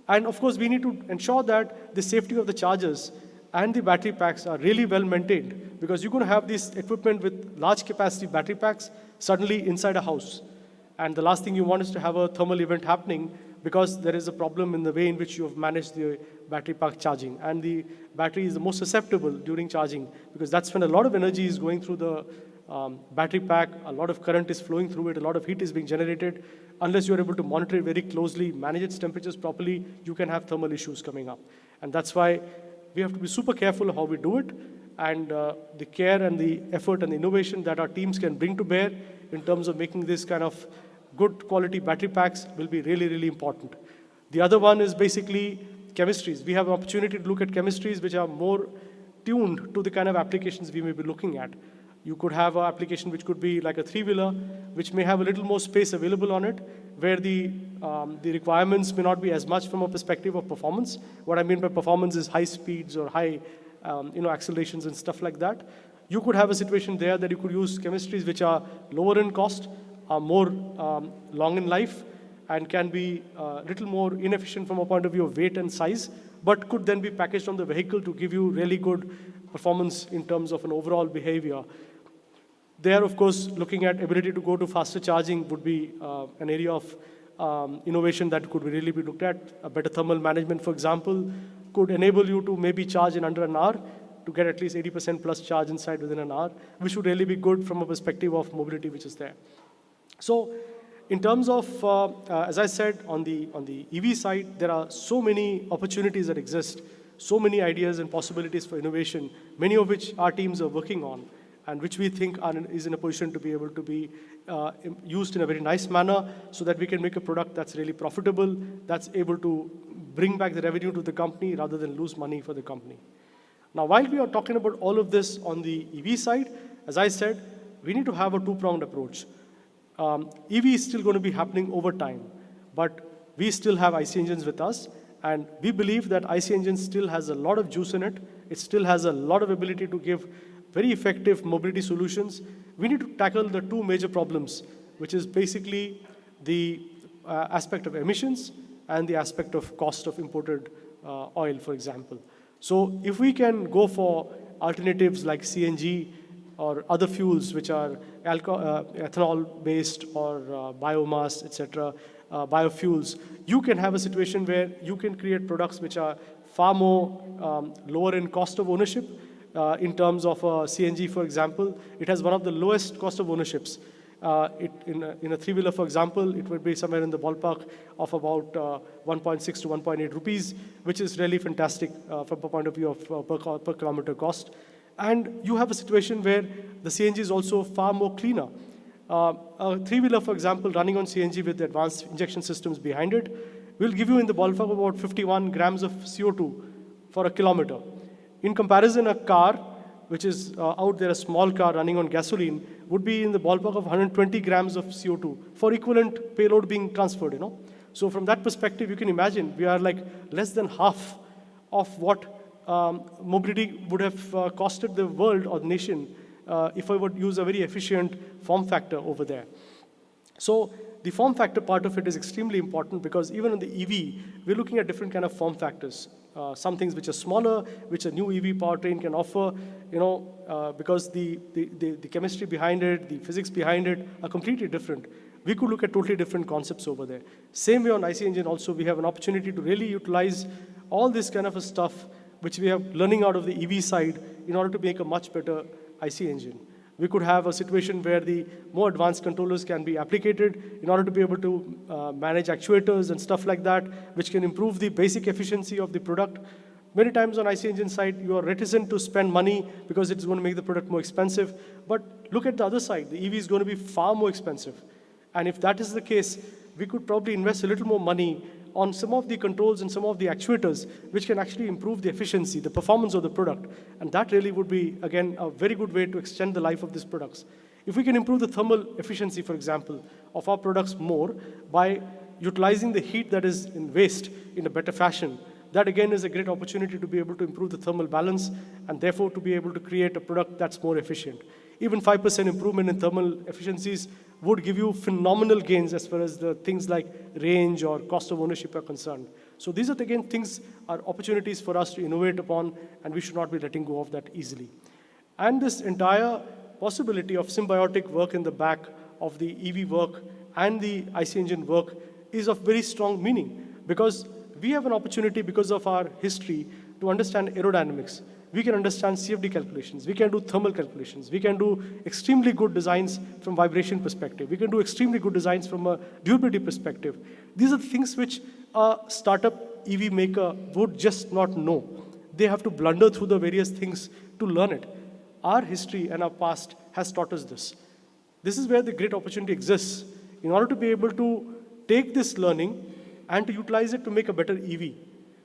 And of course, we need to ensure that the safety of the chargers and the battery packs are really well maintained, because you're going to have this equipment with large capacity battery packs suddenly inside a house. And the last thing you want is to have a thermal event happening because there is a problem in the way in which you have managed the battery pack charging. And the battery is the most susceptible during charging, because that's when a lot of energy is going through the battery pack, a lot of current is flowing through it, a lot of heat is being generated. Unless you're able to monitor it very closely, manage its temperatures properly, you can have thermal issues coming up. And that's why we have to be super careful of how we do it, and the care and the effort and the innovation that our teams can bring to bear in terms of making this kind of good quality battery packs will be really, really important. The other one is basically chemistries. We have an opportunity to look at chemistries which are more tuned to the kind of applications we may be looking at. You could have an application which could be like a three-wheeler, which may have a little more space available on it, where the requirements may not be as much from a perspective of performance. What I mean by performance is high speeds or high accelerations and stuff like that. You could have a situation there that you could use chemistries which are lower in cost, are more long in life, and can be a little more inefficient from a point of view of weight and size, but could then be packaged on the vehicle to give you really good performance in terms of an overall behavior. There, of course, looking at ability to go to faster charging would be an area of innovation that could really be looked at. A better thermal management, for example, could enable you to maybe charge in under an hour to get at least 80% plus charge inside within an hour, which would really be good from a perspective of mobility which is there. So in terms of, as I said, on the EV side, there are so many opportunities that exist, so many ideas and possibilities for innovation, many of which our teams are working on, and which we think is in a position to be able to be used in a very nice manner so that we can make a product that's really profitable, that's able to bring back the revenue to the company rather than lose money for the company. Now, while we are talking about all of this on the EV side, as I said, we need to have a two-pronged approach. EV is still going to be happening over time, but we still have IC engines with us, and we believe that IC engine still has a lot of juice in it. It still has a lot of ability to give very effective mobility solutions. We need to tackle the two major problems, which is basically the aspect of emissions and the aspect of cost of imported oil, for example. So if we can go for alternatives like CNG or other fuels which are ethanol-based or biomass, etc., biofuels, you can have a situation where you can create products which are far more lower in cost of ownership. In terms of CNG, for example, it has one of the lowest cost of ownerships. In a three-wheeler, for example, it would be somewhere in the ballpark of about 1.6 to 1.8 rupees, which is really fantastic from a point of view of per kilometer cost. And you have a situation where the CNG is also far more cleaner. A three-wheeler, for example, running on CNG with advanced injection systems behind it will give you in the ballpark of about 51 grams of CO2 for a kilometer. In comparison, a car, which is out there, a small car running on gasoline, would be in the ballpark of 120 grams of CO2 for equivalent payload being transferred, So from that perspective, you can imagine we are like less than half of what mobility would have costed the world or the nation if I would use a very efficient form factor over there. So the form factor part of it is extremely important, because even in the EV, we're looking at different kind of form factors. Some things which are smaller, which a new EV powertrain can offer, because the chemistry behind it, the physics behind it are completely different. We could look at totally different concepts over there. Same way on IC engine also, we have an opportunity to really utilize all this kind of a stuff which we are learning out of the EV side in order to make a much better IC engine. We could have a situation where the more advanced controllers can be applicated in order to be able to manage actuators and stuff like that, which can improve the basic efficiency of the product. Many times on IC engine side, you are reticent to spend money because it's going to make the product more expensive. But look at the other side. The EV is going to be far more expensive. And if that is the case, we could probably invest a little more money on some of the controls and some of the actuators, which can actually improve the efficiency, the performance of the product. And that really would be, again, a very good way to extend the life of these products. If we can improve the thermal efficiency, for example, of our products more by utilizing the heat that is in waste in a better fashion, that again is a great opportunity to be able to improve the thermal balance and therefore to be able to create a product that's more efficient. Even 5% improvement in thermal efficiencies would give you phenomenal gains as far as the things like range or cost of ownership are concerned. So these are, again, things are opportunities for us to innovate upon, and we should not be letting go of that easily. And this entire possibility of symbiotic work in the back of the EV work and the IC engine work is of very strong meaning, because we have an opportunity, because of our history, to understand aerodynamics. We can understand CFD calculations. We can do thermal calculations. We can do extremely good designs from vibration perspective. We can do extremely good designs from a durability perspective. These are the things which a startup EV maker would just not know. They have to blunder through the various things to learn it. Our history and our past has taught us this. This is where the great opportunity exists in order to be able to take this learning and to utilize it to make a better EV.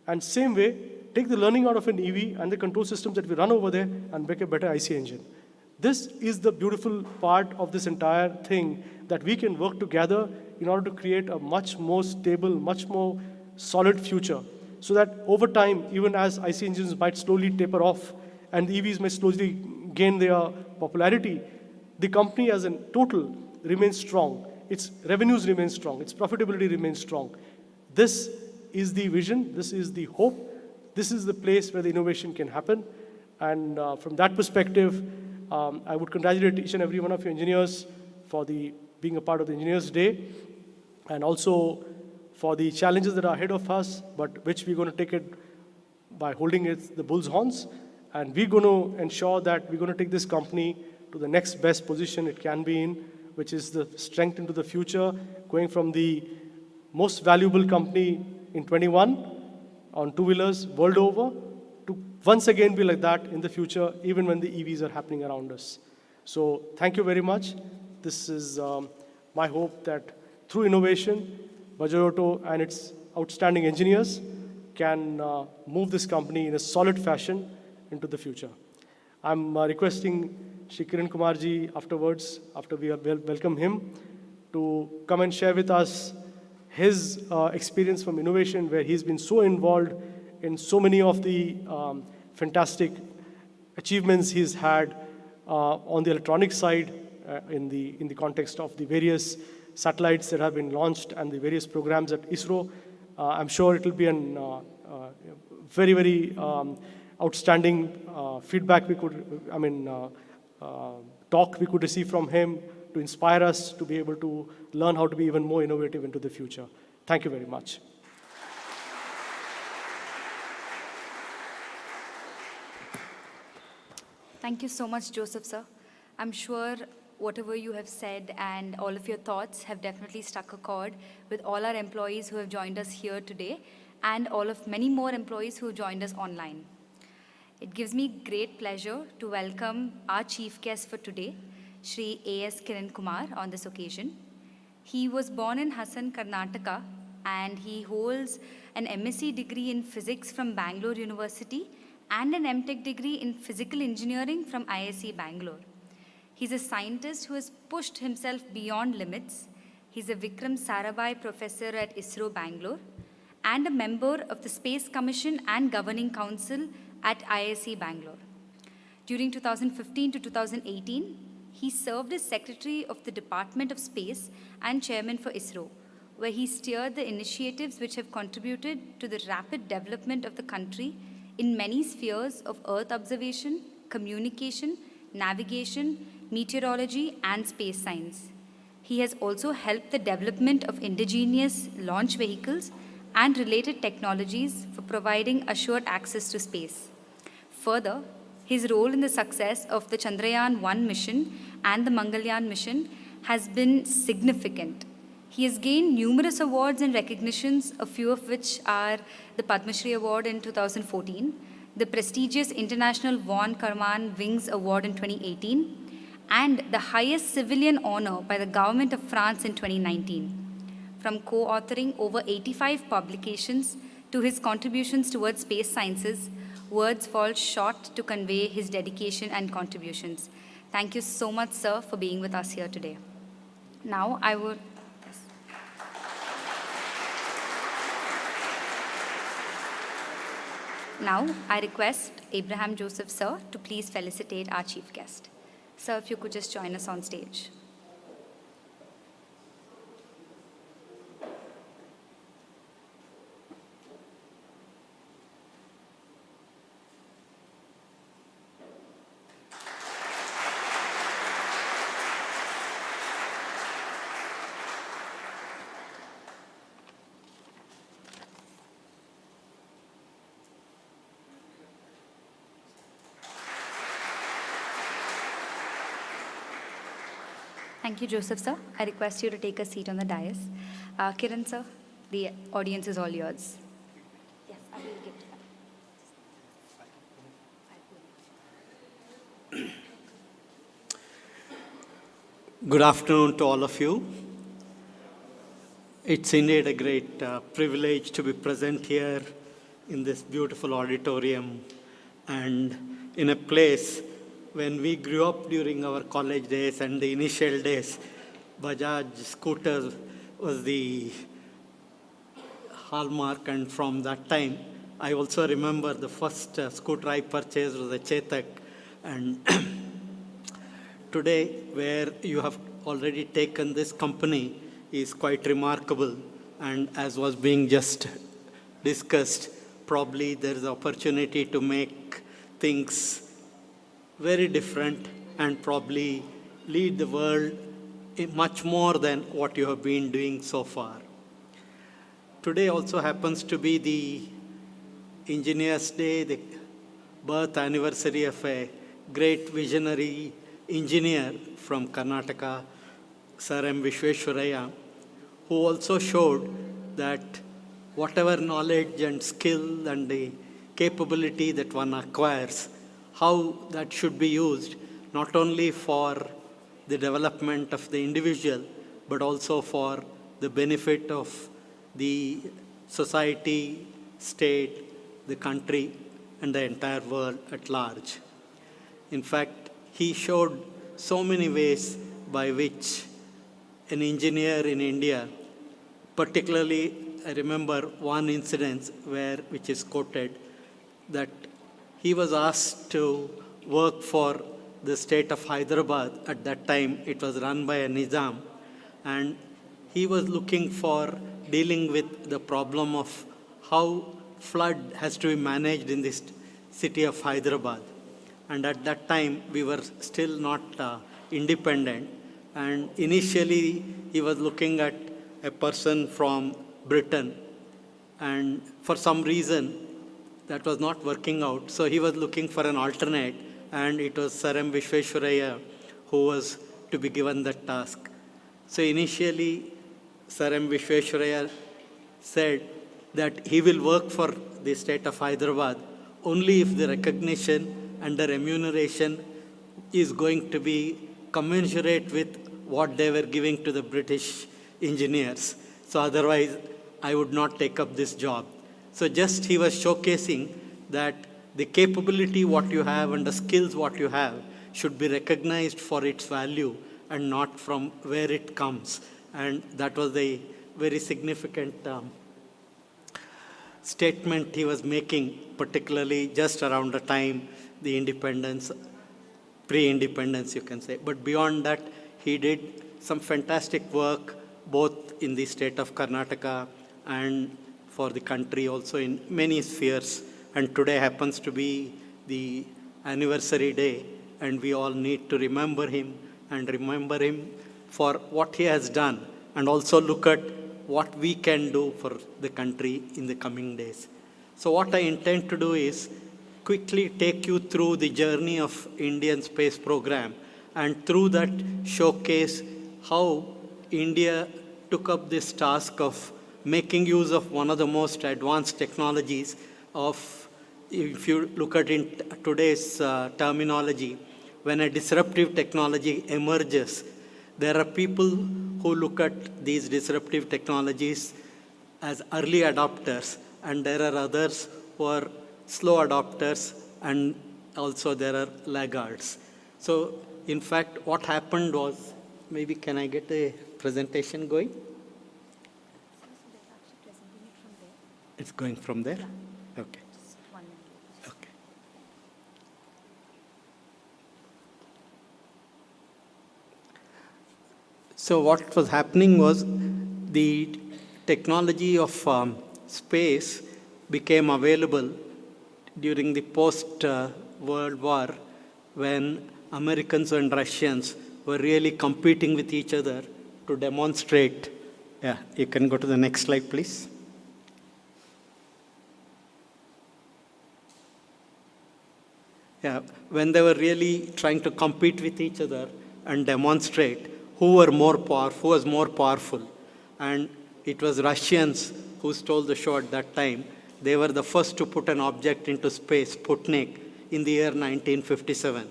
And same way, take the learning out of an EV and the control systems that we run over there and make a better IC engine. This is the beautiful part of this entire thing, that we can work together in order to create a much more stable, much more solid future. So that over time, even as IC engines might slowly taper off and the EVs may slowly gain their popularity, the company as a total remains strong. Its revenues remain strong. Its profitability remains strong. This is the vision. This is the hope. This is the place where the innovation can happen. And from that perspective, I would congratulate each and every one of you engineers for being a part of the Engineers Day, and also for the challenges that are ahead of us, but which we're going to take it by holding the bull's horns. And we're going to ensure that we're going to take this company to the next best position it can be in, which is the strength into the future, going from the most valuable company in 21 on two-wheelers world over to once again be like that in the future, even when the EVs are happening around us. So thank you very much. This is my hope that through innovation, Bajaj Auto and its outstanding engineers can move this company in a solid fashion into the future. I'm requesting Shri Kiran Kumarji afterwards, after we welcome him, to come and share with us his experience from innovation, where he's been so involved in so many of the fantastic achievements he's had on the electronic side in the context of the various satellites that have been launched and the various programs at ISRO. I'm sure it will be an very, very outstanding feedback talk we could receive from him to inspire us to be able to learn how to be even more innovative into the future. Thank you very much. Thank you so much, Joseph, sir. I'm sure whatever you have said and all of your thoughts have definitely struck a chord with all our employees who have joined us here today, and all of many more employees who have joined us online. It gives me great pleasure to welcome our chief guest for today, Shri A.S. Kiran Kumar, on this occasion. He was born in Hassan, Karnataka, and he holds an MSc degree in physics from Bangalore University and an MTech degree in physical engineering from ISC Bangalore. He's a scientist who has pushed himself beyond limits. He's a Vikram Sarabhai professor at ISRO Bangalore and a member of the Space Commission and Governing Council at ISC Bangalore. During 2015 to 2018, he served as Secretary of the Department of Space and Chairman for ISRO, where he steered the initiatives which have contributed to the rapid development of the country in many spheres of Earth observation, communication, navigation, meteorology, and space science. He has also helped the development of indigenous launch vehicles and related technologies for providing assured access to space. Further, his role in the success of the Chandrayaan-1 mission and the Mangalyaan mission has been significant. He has gained numerous awards and recognitions, a few of which are the Padma Shri Award in 2014, the prestigious International Von Karman Wings Award in 2018, and the highest civilian honor by the government of France in 2019. From co-authoring over 85 publications to his contributions towards space sciences, words fall short to convey his dedication and contributions. Thank you so much, sir, for being with us here today. Now, I would... Yes. Now, I request Abraham Joseph, sir, to please felicitate our chief guest. Sir, if you could just join us on stage. Thank you, Joseph, sir. I request you to take a seat on the dais. Kiran, sir, the audience is all yours. Yes, I will get to that. Good afternoon to all of you. It's indeed a great privilege to be present here in this beautiful auditorium and in a place when we grew up during our college days and the initial days. Bajaj scooters was the hallmark, and from that time, I also remember the first scooter I purchased was a Chetak. And today, where you have already taken this company is quite remarkable. And as was being just discussed, probably there is opportunity to make things very different and probably lead the world in much more than what you have been doing so far. Today also happens to be the Engenius Day, the birth anniversary of a great visionary engineer from Karnataka, Sir M. Vishweswaraya, who also showed that whatever knowledge and skill and the capability that one acquires, how that should be used, not only for the development of the individual, but also for the benefit of the society, state, the country, and the entire world at large. In fact, he showed so many ways by which an engineer in India, particularly I remember one incident which is quoted, that he was asked to work for the state of Hyderabad. At that time, it was run by a Nizam, and he was looking for dealing with the problem of how flood has to be managed in this city of Hyderabad. And at that time, we were still not independent. And initially, he was looking at a person from Britain. And for some reason, that was not working out. So he was looking for an alternate. And it was Sir M. Vishweswaraya who was to be given that task. So initially, Sir M. Vishweswaraya said that he will work for the state of Hyderabad only if the recognition and the remuneration is going to be commensurate with what they were giving to the British engineers. So otherwise, I would not take up this job. So just he was showcasing that the capability what you have and the skills what you have should be recognized for its value and not from where it comes. And that was a very significant statement he was making, particularly just around the time the independence, pre-independence you can say. But beyond that, he did some fantastic work both in the state of Karnataka and for the country also in many spheres. And today happens to be the anniversary day, and we all need to remember him and remember him for what he has done, and also look at what we can do for the country in the coming days. So what I intend to do is quickly take you through the journey of Indian space program, and through that showcase how India took up this task of making use of one of the most advanced technologies of, if you look at in today's terminology, when a disruptive technology emerges, there are people who look at these disruptive technologies as early adopters, and there are others who are slow adopters, and also there are laggards. So in fact, what happened was, maybe can I get a presentation going? It's going from there? Okay. Okay. So what was happening was the technology of space became available during the post-World War, when Americans and Russians were really competing with each other to demonstrate. Yeah, you can go to the next slide, please. Yeah, when they were really trying to compete with each other and demonstrate who was more powerful. And it was Russians who stole the show at that time. They were the first to put an object into space, Sputnik, in the year 1957.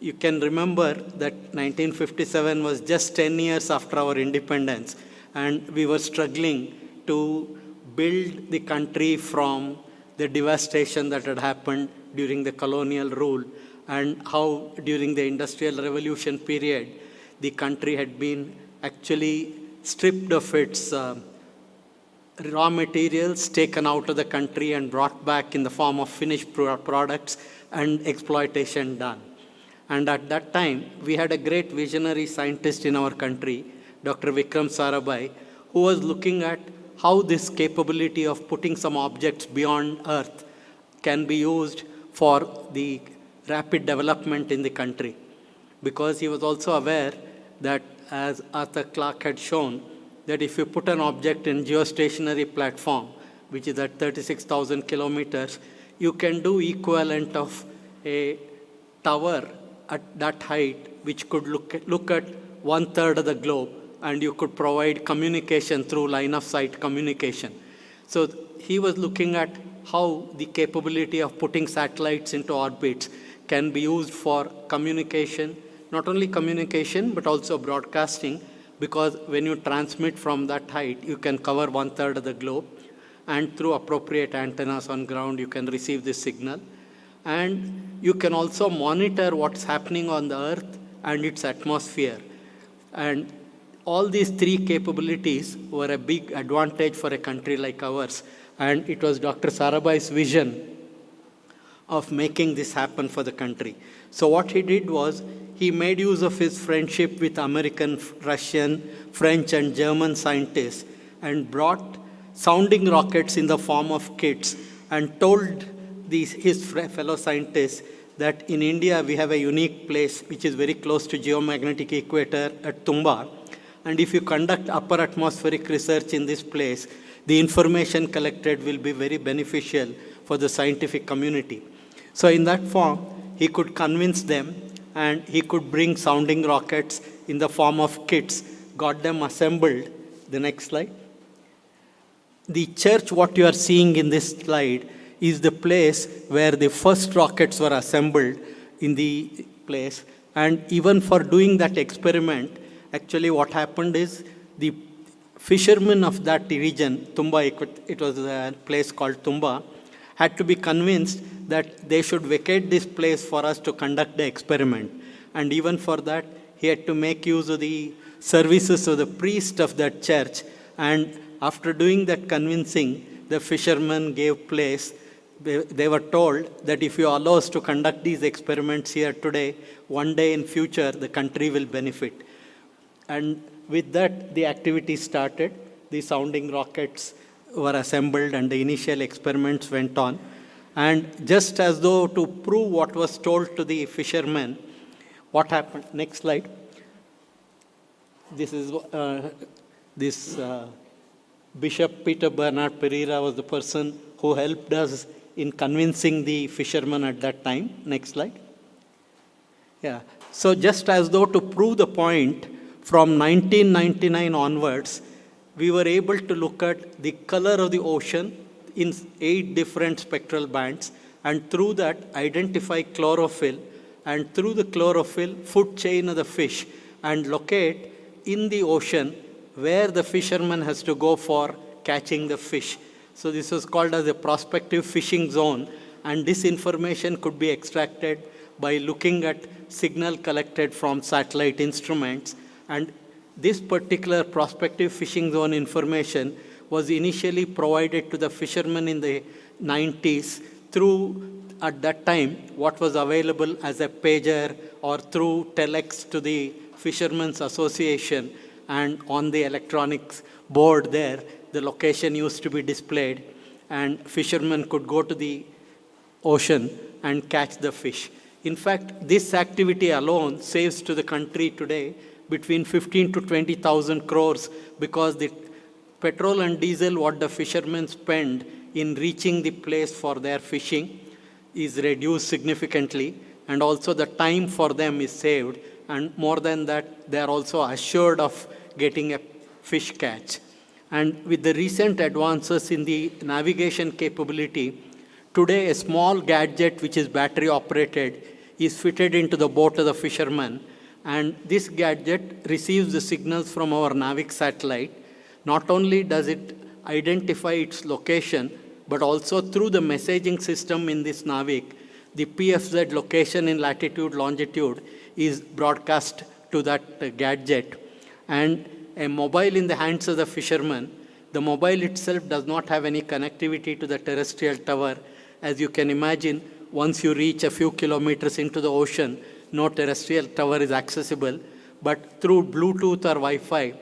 You can remember that 1957 was just 10 years after our independence, and we were struggling to build the country from the devastation that had happened during the colonial rule, and how during the Industrial Revolution period, the country had been actually stripped of its raw materials, taken out of the country and brought back in the form of finished products, and exploitation done. And at that time, we had a great visionary scientist in our country, Dr. Vikram Sarabhai, who was looking at how this capability of putting some objects beyond Earth can be used for the rapid development in the country. Because he was also aware that, as Arthur Clarke had shown, that if you put an object in geostationary platform, which is at 36,000 kilometers, you can do equivalent of a tower at that height, which could look at 1/3 of the globe, and you could provide communication through line of sight communication. So he was looking at how the capability of putting satellites into orbits can be used for communication, not only communication, but also broadcasting, because when you transmit from that height, you can cover 1/3 of the globe, and through appropriate antennas on ground, you can receive this signal. And you can also monitor what's happening on the Earth and its atmosphere. And all these three capabilities were a big advantage for a country like ours. And it was Dr. Sarabhai's vision of making this happen for the country. So what he did was, he made use of his friendship with American, Russian, French, and German scientists, and brought sounding rockets in the form of kits, and told his fellow scientists that in India we have a unique place which is very close to geomagnetic equator at Tumba. And if you conduct upper atmospheric research in this place, the information collected will be very beneficial for the scientific community. So in that form, he could convince them, and he could bring sounding rockets in the form of kits, got them assembled. The next slide. The church, what you are seeing in this slide, is the place where the first rockets were assembled in the place. And even for doing that experiment, actually what happened is, the fishermen of that region, Tumba, it was a place called Tumba, had to be convinced that they should vacate this place for us to conduct the experiment. And even for that, he had to make use of the services of the priest of that church. And after doing that convincing, the fishermen gave place. They were told that if you allow us to conduct these experiments here today, one day in future, the country will benefit. And with that, the activity started. The sounding rockets were assembled, and the initial experiments went on. And just as though to prove what was told to the fishermen, what happened? Next slide. This is Bishop Peter Bernard Pereira was the person who helped us in convincing the fishermen at that time. Next slide. Yeah. So just as though to prove the point, from 1999 onwards, we were able to look at the color of the ocean in 8 different spectral bands, and through that identify chlorophyll, and through the chlorophyll food chain of the fish, and locate in the ocean where the fisherman has to go for catching the fish. So this was called as a prospective fishing zone, and this information could be extracted by looking at signal collected from satellite instruments. And this particular prospective fishing zone information was initially provided to the fishermen in the 90s through, at that time, what was available as a pager or through telex to the Fishermen's Association, and on the electronics board there, the location used to be displayed, and fishermen could go to the ocean and catch the fish. In fact, this activity alone saves to the country today between 15 to 20,000 crores, because the petrol and diesel what the fishermen spend in reaching the place for their fishing is reduced significantly, and also the time for them is saved, and more than that, they are also assured of getting a fish catch. And with the recent advances in the navigation capability, today a small gadget which is battery operated is fitted into the boat of the fisherman, and this gadget receives the signals from our NAVIC satellite. Not only does it identify its location, but also through the messaging system in this NAVIC, the PFZ location in latitude, longitude is broadcast to that gadget. And a mobile in the hands of the fisherman, the mobile itself does not have any connectivity to the terrestrial tower. As you can imagine, once you reach a few kilometers into the ocean, no terrestrial tower is accessible, but through Bluetooth or Wi-Fi,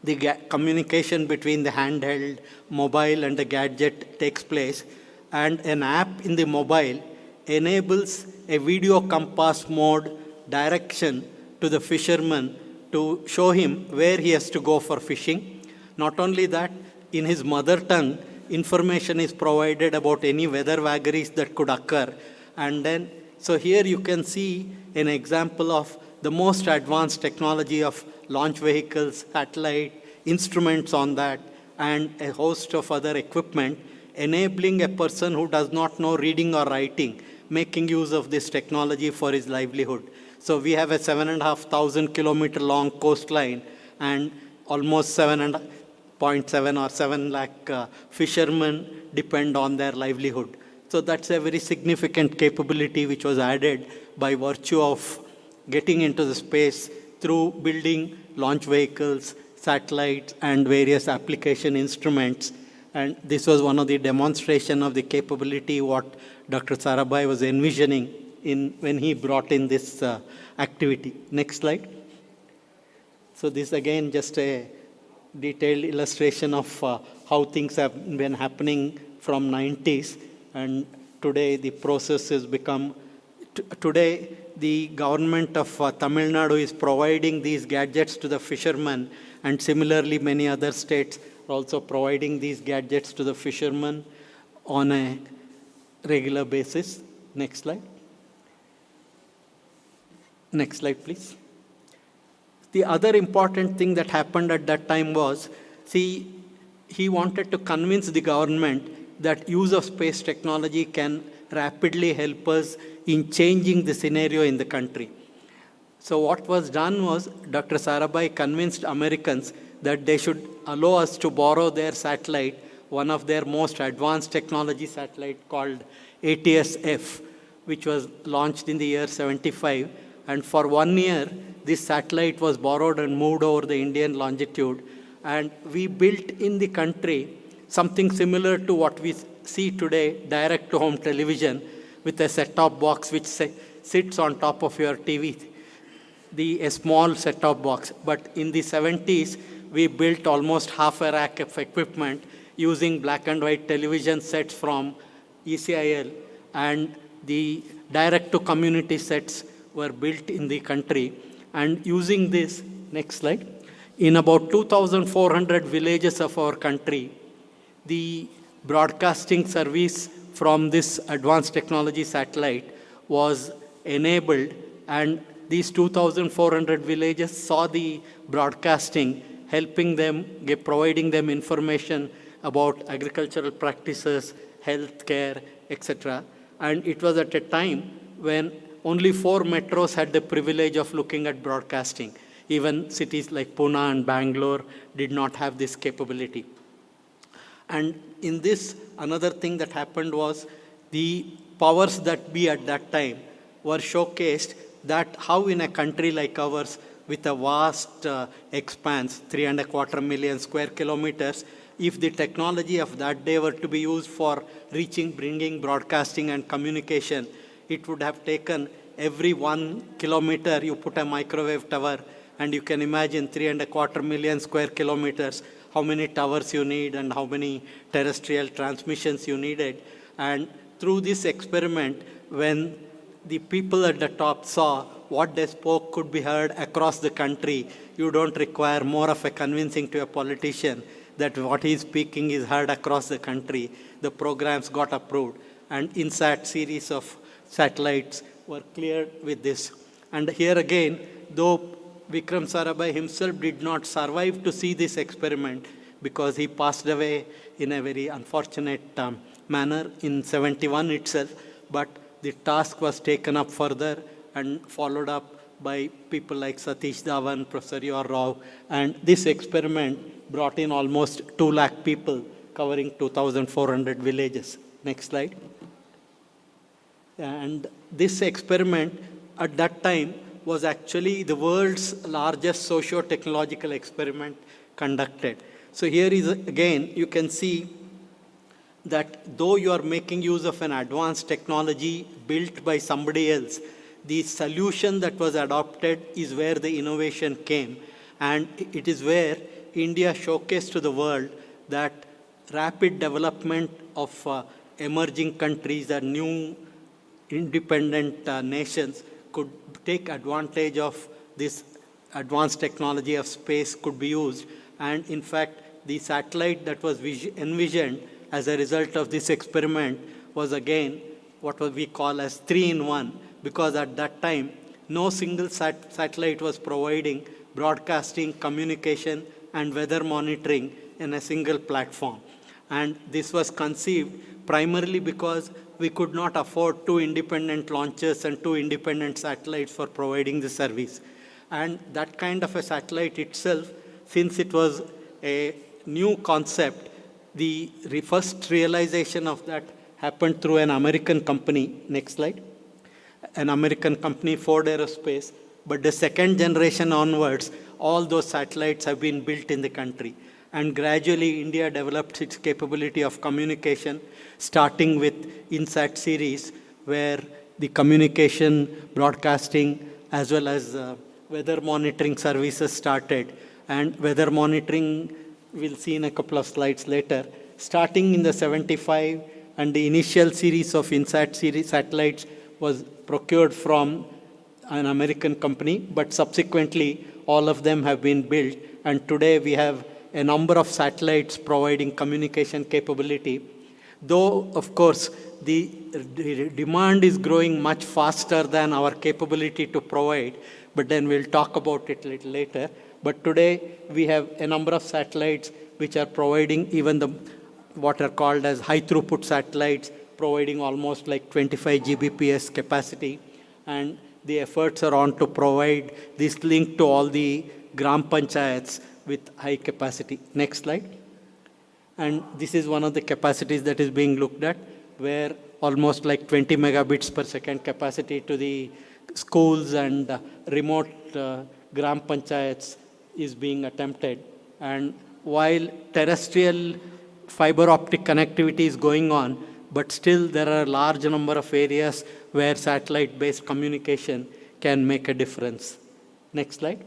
the communication between the handheld, mobile and the gadget takes place, and an app in the mobile enables a video compass mode direction to the fisherman to show him where he has to go for fishing. Not only that, in his mother tongue, information is provided about any weather vagaries that could occur. And then, so here you can see an example of the most advanced technology of launch vehicles, satellite, instruments on that, and a host of other equipment, enabling a person who does not know reading or writing, making use of this technology for his livelihood. So we have a 7,500 kilometer long coastline, and almost 7.7 or 7 lakh fishermen depend on their livelihood. So that's a very significant capability which was added by virtue of getting into the space through building launch vehicles, satellites, and various application instruments. And this was one of the demonstration of the capability what Dr. Sarabhai was envisioning when he brought in this activity. Next slide. So this again just a detailed illustration of how things have been happening from 90s, and today the process has become, today the government of Tamil Nadu is providing these gadgets to the fishermen, and similarly many other states are also providing these gadgets to the fishermen on a regular basis. Next slide. Next slide, please. The other important thing that happened at that time was, see, he wanted to convince the government that use of space technology can rapidly help us in changing the scenario in the country. So what was done was, Dr. Sarabhai convinced Americans that they should allow us to borrow their satellite, one of their most advanced technology satellite called ATS-F, which was launched in the year 75. And for 1 year, this satellite was borrowed and moved over the Indian longitude. And we built in the country something similar to what we see today, direct-to-home television, with a set-top box which sits on top of your TV, a small set-top box. But in the 70s, we built almost half a rack of equipment using black and white television sets from ECIL, and the direct-to-community sets were built in the country. And using this, next slide, In about 2,400 villages of our country, the broadcasting service from this advanced technology satellite was enabled, and these 2,400 villages saw the broadcasting, helping them, providing them information about agricultural practices, healthcare, etc. And it was at a time when only 4 metros had the privilege of looking at broadcasting. Even cities like Pune and Bangalore did not have this capability. And in this, another thing that happened was the powers that be at that time were showcased that how in a country like ours, with a vast expanse, 3.25 million square kilometers, if the technology of that day were to be used for reaching, bringing broadcasting and communication, it would have taken every 1 kilometer you put a microwave tower, and you can imagine 3.25 million square kilometers, how many towers you need and how many terrestrial transmissions you needed. And through this experiment, when the people at the top saw what they spoke could be heard across the country, you don't require more of a convincing to a politician that what he is speaking is heard across the country. The programs got approved, and INSAT series of satellites were cleared with this. And here again, though Vikram Sarabhai himself did not survive to see this experiment because he passed away in a very unfortunate manner in 71 itself, but the task was taken up further and followed up by people like Satish Dhawan, Professor Yor Rao, and this experiment brought in almost 2 lakh people covering 2,400 villages. Next slide. And this experiment at that time was actually the world's largest socio-technological experiment conducted. So here is, again, you can see that though you are making use of an advanced technology built by somebody else, the solution that was adopted is where the innovation came. And it is where India showcased to the world that rapid development of emerging countries and new independent nations could take advantage of this advanced technology of space could be used. And in fact, the satellite that was envisioned as a result of this experiment was again what we call as 3-in-1, because at that time, no single satellite was providing broadcasting, communication, and weather monitoring in a single platform. And this was conceived primarily because we could not afford 2 independent launchers and 2 independent satellites for providing the service. And that kind of a satellite itself, since it was a new concept, the first realization of that happened through an American company. Next slide. An American company, Ford Aerospace. But the second generation onwards, all those satellites have been built in the country. And gradually, India developed its capability of communication, starting with INSAT series, where the communication, broadcasting, as well as weather monitoring services started. And weather monitoring, we'll see in a couple of slides later. Starting in the 75, and the initial series of INSAT series satellites was procured from an American company, but subsequently, all of them have been built. And today, we have a number of satellites providing communication capability. Though, of course, the demand is growing much faster than our capability to provide, but then we'll talk about it a little later. But today, we have a number of satellites which are providing even what are called as high throughput satellites, providing almost like 25 Gbps capacity. And the efforts are on to provide this link to all the gram panchayats with high capacity. Next slide. And this is one of the capacities that is being looked at, where almost like 20 megabits per second capacity to the schools and remote gram panchayats is being attempted. And while terrestrial fiber optic connectivity is going on, but still there are a large number of areas where satellite-based communication can make a difference. Next slide.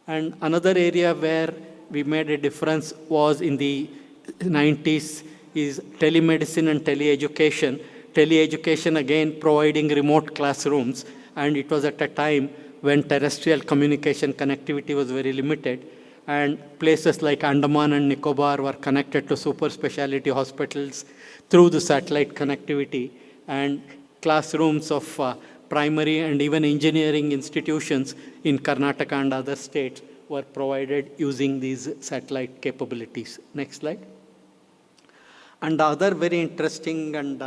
And another area where we made a difference was in the 90s is telemedicine and teleeducation. Teleeducation, again, providing remote classrooms. And it was at a time when terrestrial communication connectivity was very limited. and places like Andaman and Nicobar were connected to super specialty hospitals through the satellite connectivity, and classrooms of primary and even engineering institutions in Karnataka and other states were provided using these satellite capabilities. Next slide. And the other very interesting and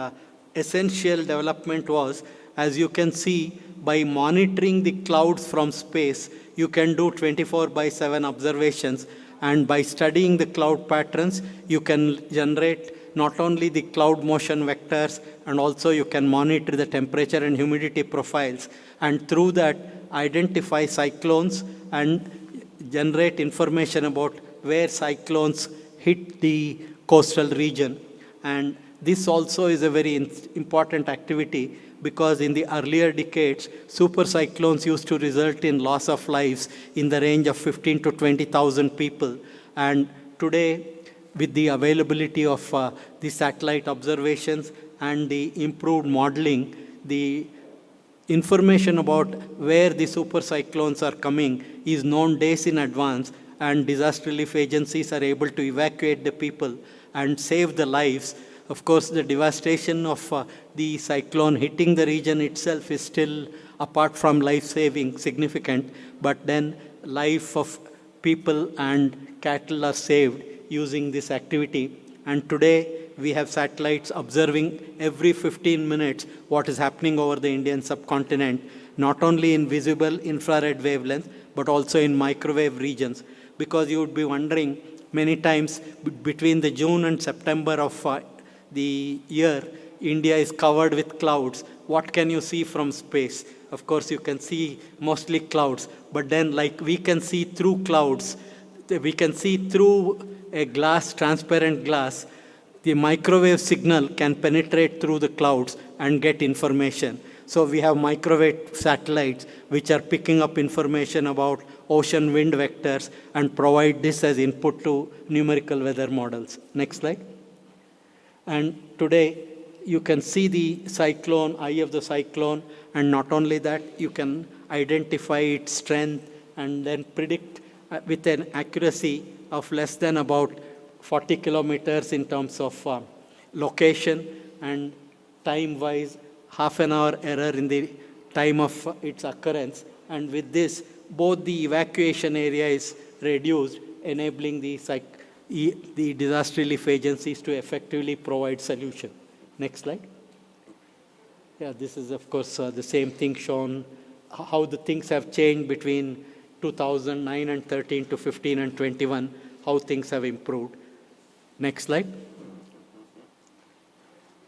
essential development was, as you can see, by monitoring the clouds from space, you can do 24/7 observations, and by studying the cloud patterns, you can generate not only the cloud motion vectors, and also you can monitor the temperature and humidity profiles, and through that identify cyclones and generate information about where cyclones hit the coastal region. And this also is a very important activity, because in the earlier decades, super cyclones used to result in loss of lives in the range of 15 to 20,000 people. And today, with the availability of the satellite observations and the improved modeling, the information about where the super cyclones are coming is known days in advance, and disaster relief agencies are able to evacuate the people and save the lives. Of course, the devastation of the cyclone hitting the region itself is still, apart from life-saving, significant, but then life of people and cattle are saved using this activity. And today, we have satellites observing every 15 minutes what is happening over the Indian subcontinent, not only in visible infrared wavelengths, but also in microwave regions. Because you would be wondering, many times between the June and September of the year, India is covered with clouds. What can you see from space? Of course, you can see mostly clouds, but then like we can see through clouds, we can see through a glass, transparent glass, the microwave signal can penetrate through the clouds and get information. So we have microwave satellites which are picking up information about ocean wind vectors and provide this as input to numerical weather models. Next slide. And today you can see the cyclone, eye of the cyclone, and not only that, you can identify its strength and then predict with an accuracy of less than about 40 kilometers in terms of location, and time-wise, half an hour error in the time of its occurrence. And with this, both the evacuation area is reduced, enabling the disaster relief agencies to effectively provide solution. Next slide. Yeah, this is, of course, the same thing shown, how the things have changed between 2009 and 13 to 15 and 21, how things have improved. Next slide.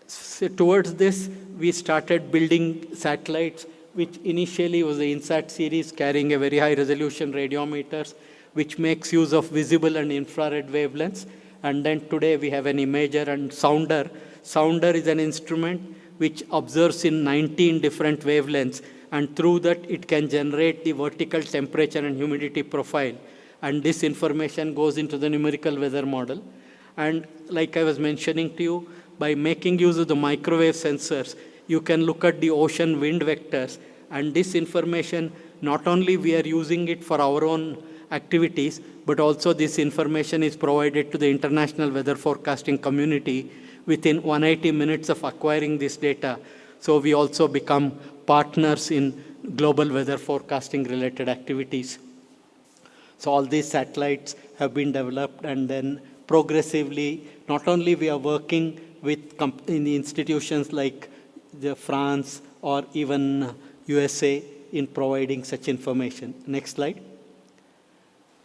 So towards this, we started building satellites, which initially was the INSAT series carrying a very high resolution radiometers, which makes use of visible and infrared wavelengths. And then today we have an imager and sounder. Sounder is an instrument which observes in 19 different wavelengths, and through that it can generate the vertical temperature and humidity profile. And this information goes into the numerical weather model. And like I was mentioning to you, by making use of the microwave sensors, you can look at the ocean wind vectors. And this information, not only we are using it for our own activities, but also this information is provided to the international weather forecasting community within 180 minutes of acquiring this data. So we also become partners in global weather forecasting related activities. So all these satellites have been developed, and then progressively, not only we are working with in the institutions like France or even USA in providing such information. Next slide.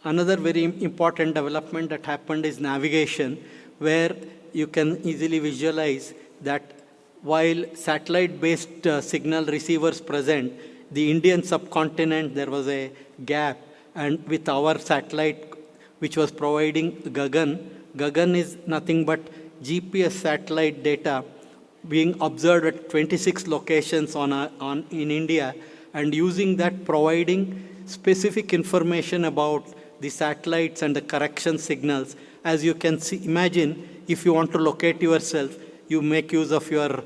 Another very important development that happened is navigation, where you can easily visualize that while satellite-based signal receivers present, the Indian subcontinent, there was a gap. And with our satellite, which was providing Gagan is nothing but GPS satellite data being observed at 26 locations in India, and using that providing specific information about the satellites and the correction signals. As you can see, imagine if you want to locate yourself, you make use of your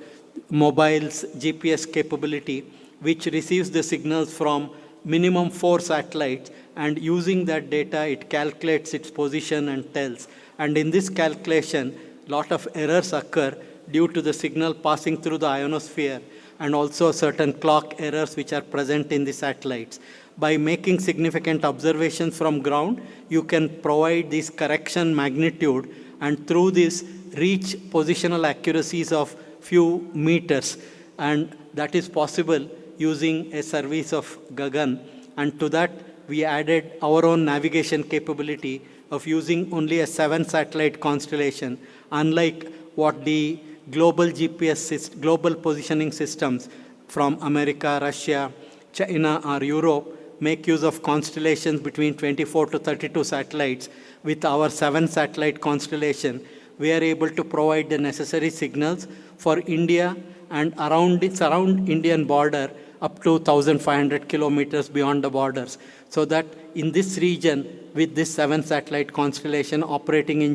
mobile's GPS capability, which receives the signals from minimum 4 satellites, and using that data, it calculates its position and tells. And in this calculation, lot of errors occur due to the signal passing through the ionosphere, and also certain clock errors which are present in the satellites. By making significant observations from ground, you can provide this correction magnitude, and through this reach positional accuracies of few meters. And that is possible using a service of Gagan. And to that, we added our own navigation capability of using only a 7 satellite constellation, unlike what the global GPS, global positioning systems from America, Russia, China, or Europe make use of constellations between 24 to 32 satellites. With our 7 satellite constellation, we are able to provide the necessary signals for India and around Indian border up to 1,500 kilometers beyond the borders. So that in this region, with this 7 satellite constellation operating in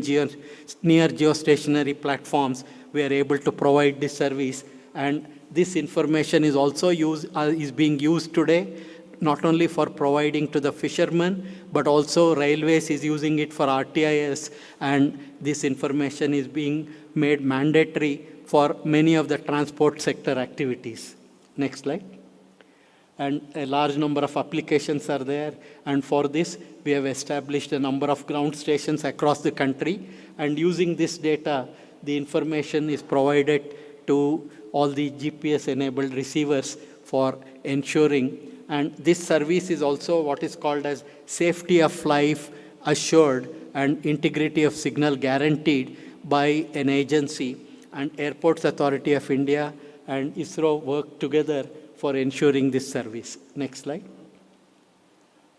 near geostationary platforms, we are able to provide this service. And this information is also is being used today, not only for providing to the fishermen, but also railways is using it for RTIS, and this information is being made mandatory for many of the transport sector activities. Next slide. And a large number of applications are there, and for this, we have established a number of ground stations across the country, and using this data, the information is provided to all the GPS-enabled receivers for ensuring. And this service is also what is called as safety of life assured and integrity of signal guaranteed by an agency. And Airports Authority of India and ISRO work together for ensuring this service. Next slide.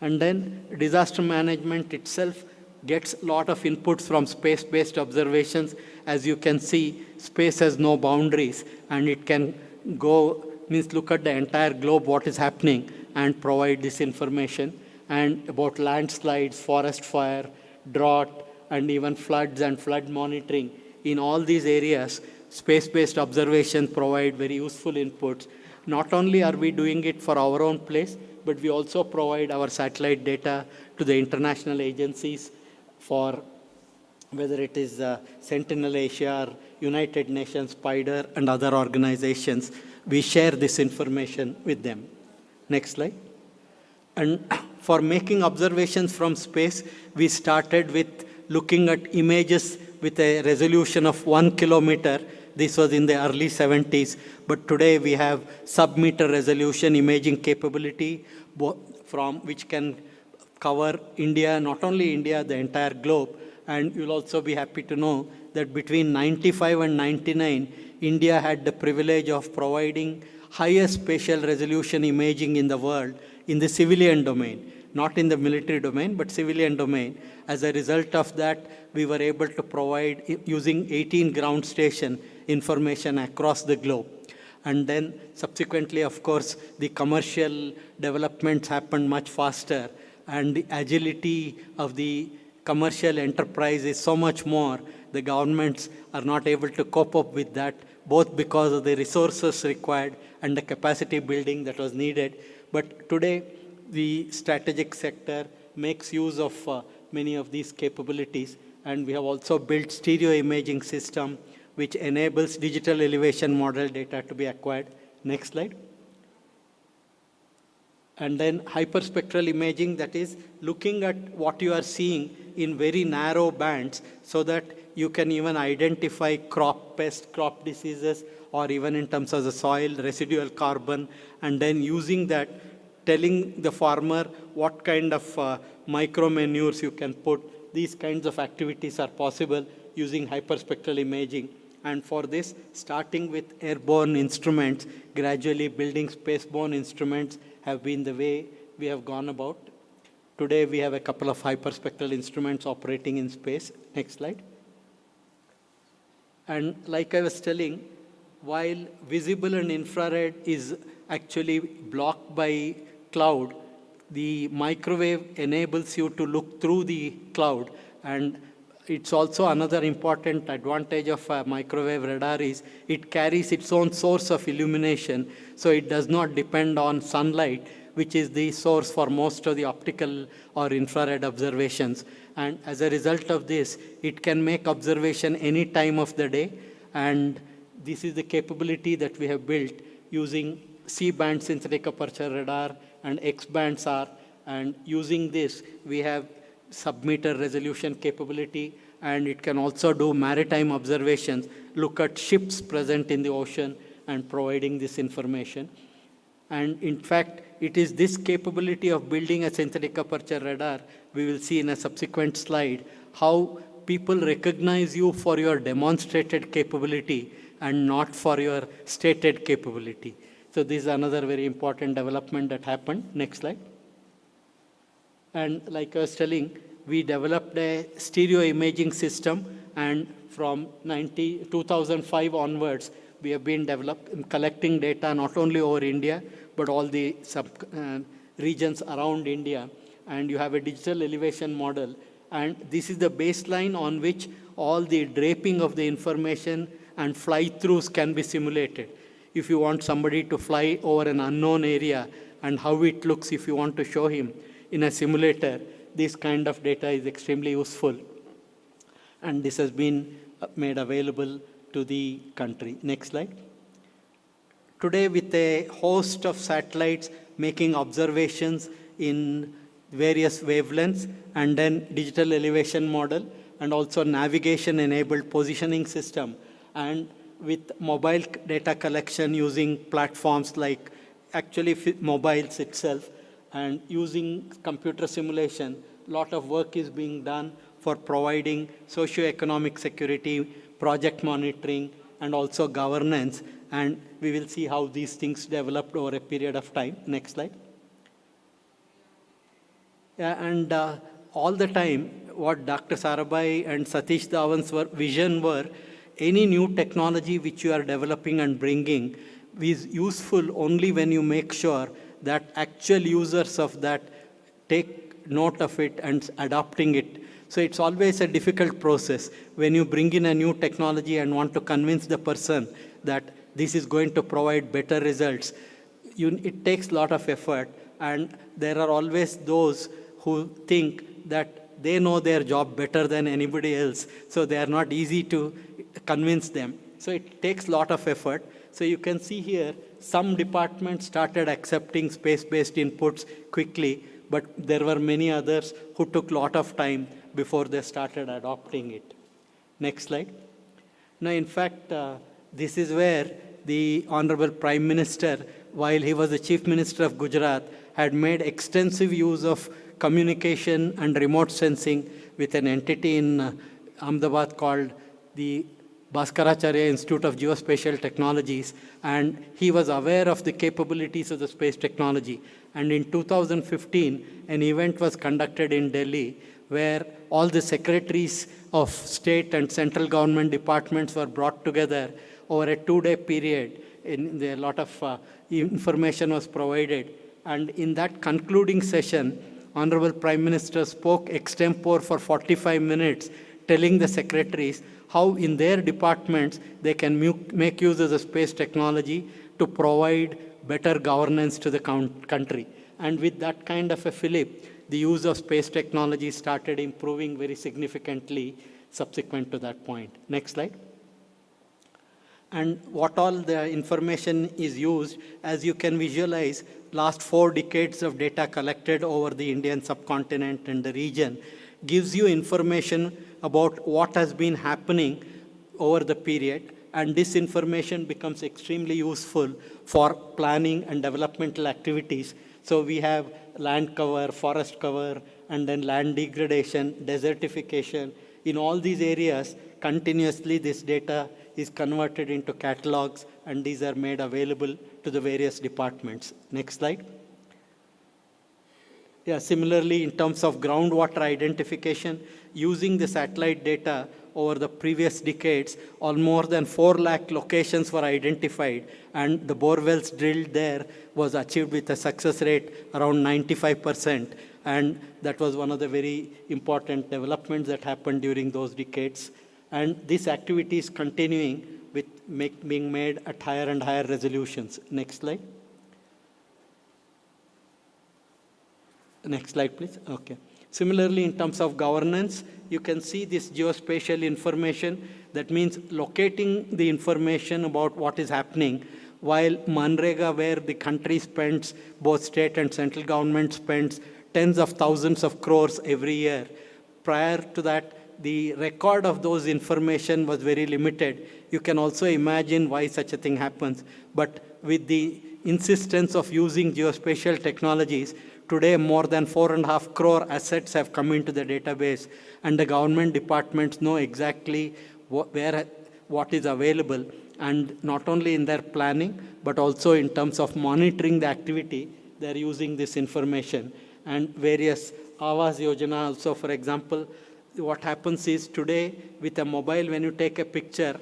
And then disaster management itself gets a lot of inputs from space-based observations. As you can see, space has no boundaries, and it can look at the entire globe, what is happening, and provide this information. And about landslides, forest fire, drought, and even floods and flood monitoring. In all these areas, space-based observations provide very useful inputs. Not only are we doing it for our own place, but we also provide our satellite data to the international agencies for whether it is Sentinel Asia or United Nations, SPIDER, and other organizations. We share this information with them. Next slide. And for making observations from space, we started with looking at images with a resolution of 1 kilometer. This was in the early 70s, but today we have sub-meter resolution imaging capability from which can cover India, not only India, the entire globe. And you'll also be happy to know that between 95 and 99, India had the privilege of providing highest spatial resolution imaging in the world in the civilian domain, not in the military domain, but civilian domain. As a result of that, we were able to provide, using 18 ground station, information across the globe. And then subsequently, of course, the commercial developments happened much faster, and the agility of the commercial enterprise is so much more. The governments are not able to cope up with that, both because of the resources required and the capacity building that was needed. But today, the strategic sector makes use of many of these capabilities, and we have also built stereo imaging system which enables digital elevation model data to be acquired. Next slide. And then hyperspectral imaging, that is looking at what you are seeing in very narrow bands so that you can even identify crop pests, crop diseases, or even in terms of the soil, residual carbon, and then using that, telling the farmer what kind of micro manures you can put. These kinds of activities are possible using hyperspectral imaging. And for this, starting with airborne instruments, gradually building spaceborne instruments have been the way we have gone about. Today, we have a couple of hyperspectral instruments operating in space. Next slide. And like I was telling, while visible and infrared is actually blocked by cloud, the microwave enables you to look through the cloud. And it's also another important advantage of a microwave radar is it carries its own source of illumination, so it does not depend on sunlight, which is the source for most of the optical or infrared observations. And as a result of this, it can make observation any time of the day. And this is the capability that we have built using C-band synthetic aperture radar and X-band SAR. And using this, we have sub-meter resolution capability, and it can also do maritime observations, look at ships present in the ocean and providing this information. And in fact, it is this capability of building a synthetic aperture radar, we will see in a subsequent slide, how people recognize you for your demonstrated capability and not for your stated capability. So this is another very important development that happened. Next slide. And like I was telling, we developed a stereo imaging system, and from 2005 onwards, we have been collecting data not only over India, but all the regions around India. And you have a digital elevation model. And this is the baseline on which all the draping of the information and fly-throughs can be simulated. If you want somebody to fly over an unknown area and how it looks if you want to show him in a simulator, this kind of data is extremely useful. And this has been made available to the country. Next slide. Today, with a host of satellites making observations in various wavelengths, and then digital elevation model, and also navigation-enabled positioning system, and with mobile data collection using platforms like actually mobiles itself, and using computer simulation, a lot of work is being done for providing socio-economic security, project monitoring, and also governance. And we will see how these things developed over a period of time. Next slide. Yeah, and all the time, what Dr. Sarabhai and Satish Dhawan's vision were, any new technology which you are developing and bringing is useful only when you make sure that actual users of that take note of it and adopting it. So it's always a difficult process when you bring in a new technology and want to convince the person that this is going to provide better results. It takes a lot of effort, and there are always those who think that they know their job better than anybody else, so they are not easy to convince them. So it takes a lot of effort. So you can see here, some departments started accepting space-based inputs quickly, but there were many others who took a lot of time before they started adopting it. Next slide. Now, in fact, this is where the Honorable Prime Minister, while he was the Chief Minister of Gujarat, had made extensive use of communication and remote sensing with an entity in Ahmedabad called the Bhaskaracharya Institute of Geospatial Technologies, and he was aware of the capabilities of the space technology. And in 2015, an event was conducted in Delhi where all the secretaries of state and central government departments were brought together over a 2-day period. A lot of information was provided. And in that concluding session, Honorable Prime Minister spoke extempore for 45 minutes, telling the secretaries how in their departments they can make use of the space technology to provide better governance to the country. And with that kind of a fillip, the use of space technology started improving very significantly subsequent to that point. Next slide. And what all the information is used, as you can visualize, last 4 decades of data collected over the Indian subcontinent and the region gives you information about what has been happening over the period. And this information becomes extremely useful for planning and developmental activities. So we have land cover, forest cover, and then land degradation, desertification. In all these areas, continuously this data is converted into catalogs, and these are made available to the various departments. Next slide. Yeah, similarly, in terms of groundwater identification, using the satellite data over the previous decades, all more than 4 lakh locations were identified, and the bore wells drilled there was achieved with a success rate around 95%. And that was one of the very important developments that happened during those decades. And this activity is continuing with being made at higher and higher resolutions. Next slide. Next slide, please. Okay. Similarly, in terms of governance, you can see this geospatial information. That means locating the information about what is happening, while Manrega, where the country spends, both state and central government spends tens of thousands of crores every year. Prior to that, the record of those information was very limited. You can also imagine why such a thing happens. But with the insistence of using geospatial technologies, today more than 4.5 crore assets have come into the database, and the government departments know exactly what is available, and not only in their planning, but also in terms of monitoring the activity, they are using this information. And various Awas Yojana also, for example, what happens is today with a mobile, when you take a picture,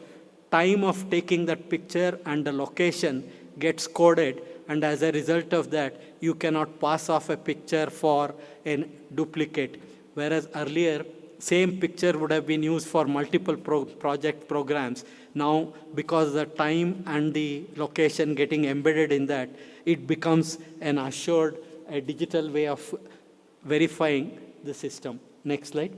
time of taking that picture and the location gets coded, and as a result of that, you cannot pass off a picture for a duplicate. Whereas earlier, same picture would have been used for multiple project programs. Now, because the time and the location getting embedded in that, it becomes an assured, a digital way of verifying the system. Next slide.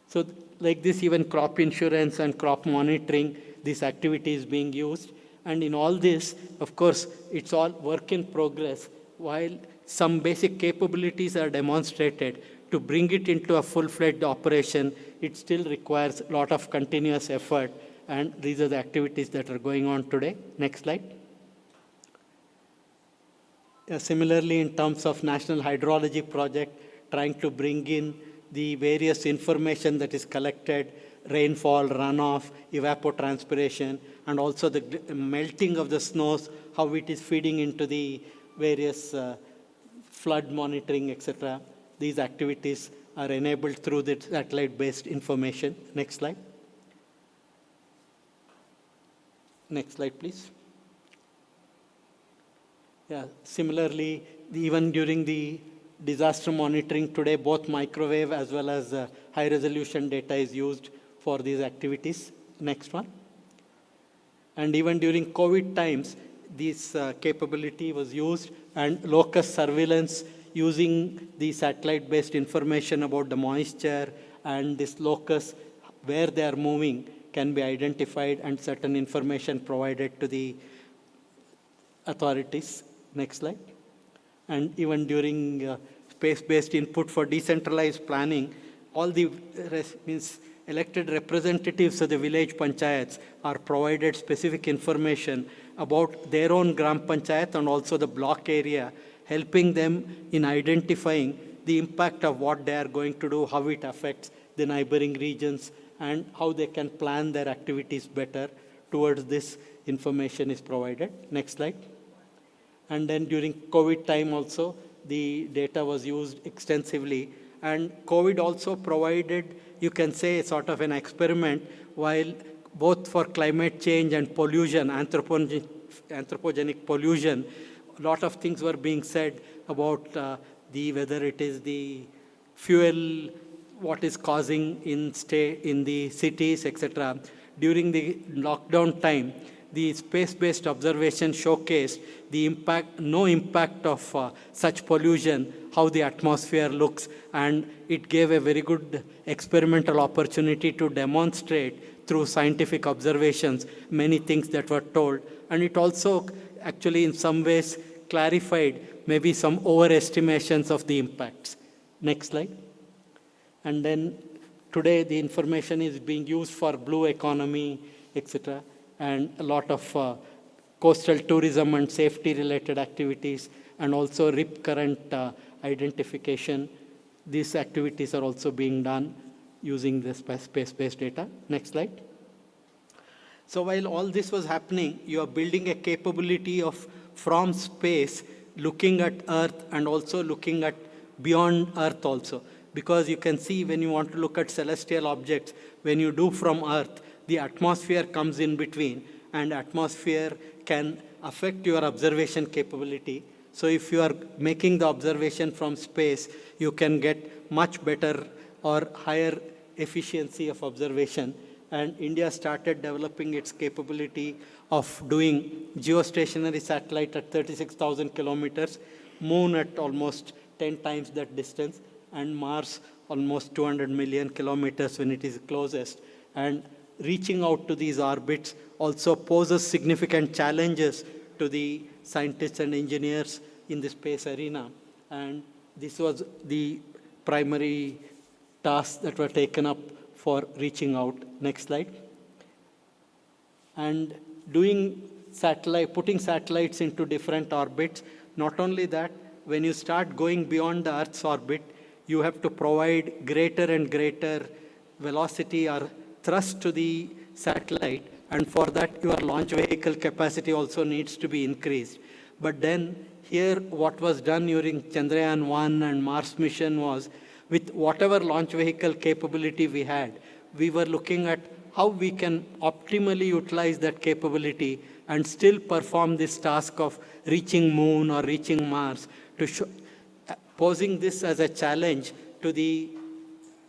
So like this, even crop insurance and crop monitoring, this activity is being used. And in all this, of course, it's all work in progress. While some basic capabilities are demonstrated, to bring it into a full-fledged operation, it still requires a lot of continuous effort. And these are the activities that are going on today. Next slide. Similarly, in terms of National Hydrology Project, trying to bring in the various information that is collected, rainfall, runoff, evapotranspiration, and also the melting of the snows, how it is feeding into the various flood monitoring, etc. These activities are enabled through the satellite-based information. Next slide. Next slide, please. Yeah, similarly, even during the disaster monitoring today, both microwave as well as high-resolution data is used for these activities. Next one. And even during COVID times, this capability was used, and locust surveillance using the satellite-based information about the moisture and this locust, where they are moving, can be identified, and certain information provided to the authorities. Next slide. And even during space-based input for decentralized planning, all the elected representatives of the village panchayats are provided specific information about their own gram panchayat and also the block area, helping them in identifying the impact of what they are going to do, how it affects the neighboring regions, and how they can plan their activities better. Towards this information is provided. Next slide. And then during COVID time also, the data was used extensively. And COVID also provided, you can say, sort of an experiment, while both for climate change and pollution, anthropogenic pollution, a lot of things were being said about whether it is the fuel, what is causing in the cities, etc. During the lockdown time, the space-based observation showcased the no impact of such pollution, how the atmosphere looks, and it gave a very good experimental opportunity to demonstrate through scientific observations many things that were told. And it also actually in some ways clarified maybe some overestimations of the impacts. Next slide. And then today the information is being used for blue economy, etc., and a lot of coastal tourism and safety related activities, and also rip current identification. These activities are also being done using the space-based data. Next slide. So while all this was happening, you are building a capability of from space, looking at Earth and also looking at beyond Earth also. Because you can see when you want to look at celestial objects, when you do from Earth, the atmosphere comes in between, and atmosphere can affect your observation capability. So if you are making the observation from space, you can get much better or higher efficiency of observation. And India started developing its capability of doing geostationary satellite at 36,000 kilometers, moon at almost 10 times that distance, and Mars almost 200 million kilometers when it is closest. And reaching out to these orbits also poses significant challenges to the scientists and engineers in the space arena. And this was the primary tasks that were taken up for reaching out. Next slide. And putting satellites into different orbits. Not only that, when you start going beyond the Earth's orbit, you have to provide greater and greater velocity or thrust to the satellite, and for that your launch vehicle capacity also needs to be increased. But then here what was done during Chandrayaan-1 and Mars mission was, with whatever launch vehicle capability we had, we were looking at how we can optimally utilize that capability and still perform this task of reaching Moon or reaching Mars, posing this as a challenge to the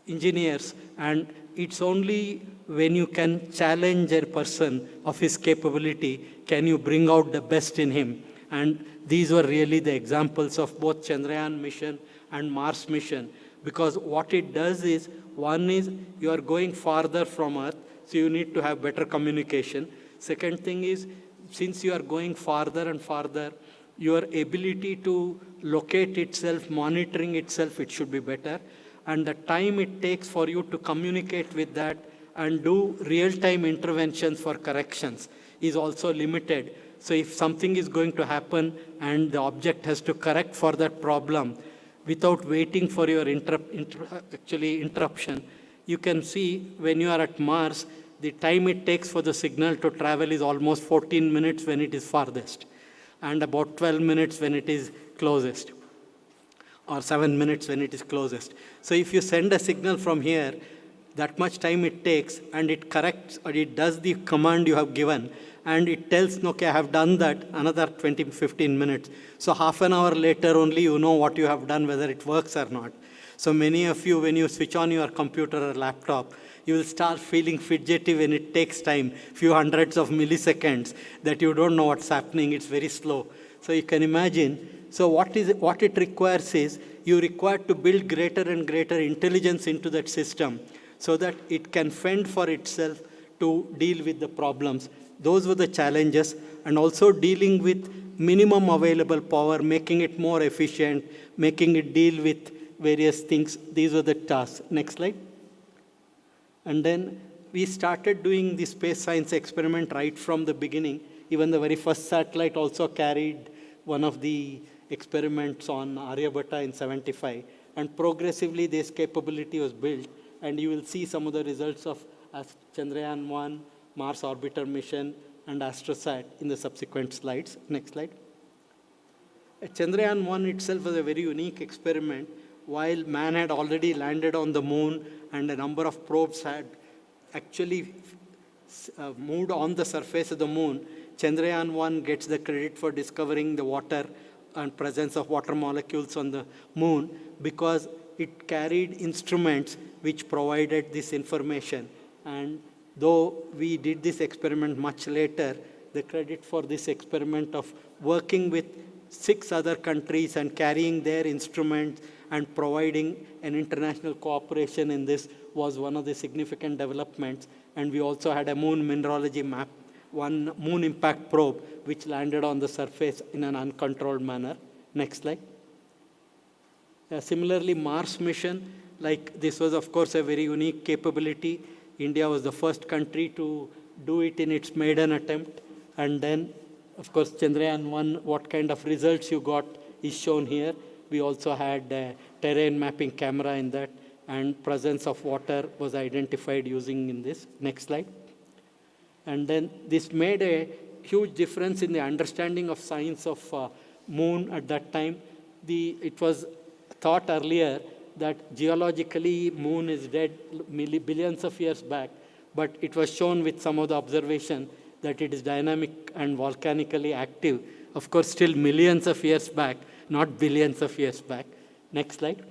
engineers. And it's only when you can challenge a person of his capability can you bring out the best in him. And these were really the examples of both Chandrayaan mission and Mars mission. Because what it does is, one is you are going farther from Earth, so you need to have better communication. Second thing is, since you are going farther and farther, your ability to locate itself, monitoring itself, it should be better. And the time it takes for you to communicate with that and do real-time interventions for corrections is also limited. So if something is going to happen and the object has to correct for that problem without waiting for your interruption, you can see when you are at Mars, the time it takes for the signal to travel is almost 14 minutes when it is farthest, and about 12 minutes when it is closest, or 7 minutes when it is closest. So if you send a signal from here, that much time it takes, and it corrects, or it does the command you have given, and it tells, okay, I have done that, another 15 minutes. So half an hour later only you know what you have done, whether it works or not. So many of you, when you switch on your computer or laptop, you will start feeling fidgety when it takes time, few hundreds of milliseconds, that you don't know what's happening, it's very slow. So you can imagine. So what it requires is, you require to build greater and greater intelligence into that system so that it can fend for itself to deal with the problems. Those were the challenges, and also dealing with minimum available power, making it more efficient, making it deal with various things. These were the tasks. Next slide. And then we started doing the space science experiment right from the beginning. Even the very first satellite also carried one of the experiments on Aryabhatta in 75. And progressively this capability was built. And you will see some of the results of Chandrayaan-1, Mars Orbiter mission, and AstroSat in the subsequent slides. Next slide. Chandrayaan-1 itself was a very unique experiment. While man had already landed on the moon and a number of probes had actually moved on the surface of the moon, Chandrayaan-1 gets the credit for discovering the water and presence of water molecules on the moon because it carried instruments which provided this information. And though we did this experiment much later, the credit for this experiment of working with 6 other countries and carrying their instruments and providing an international cooperation in this was one of the significant developments. And we also had a moon mineralogy map, one moon impact probe, which landed on the surface in an uncontrolled manner. Next slide. Similarly, Mars mission, like this was of course a very unique capability. India was the first country to do it in its maiden attempt. And then, of course, Chandrayaan-1, what kind of results you got is shown here. We also had a terrain mapping camera in that, and presence of water was identified using in this. Next slide. And then this made a huge difference in the understanding of science of moon at that time. It was thought earlier that geologically moon is dead billions of years back, but it was shown with some of the observation that it is dynamic and volcanically active. Of course, still millions of years back, not billions of years back. Next slide.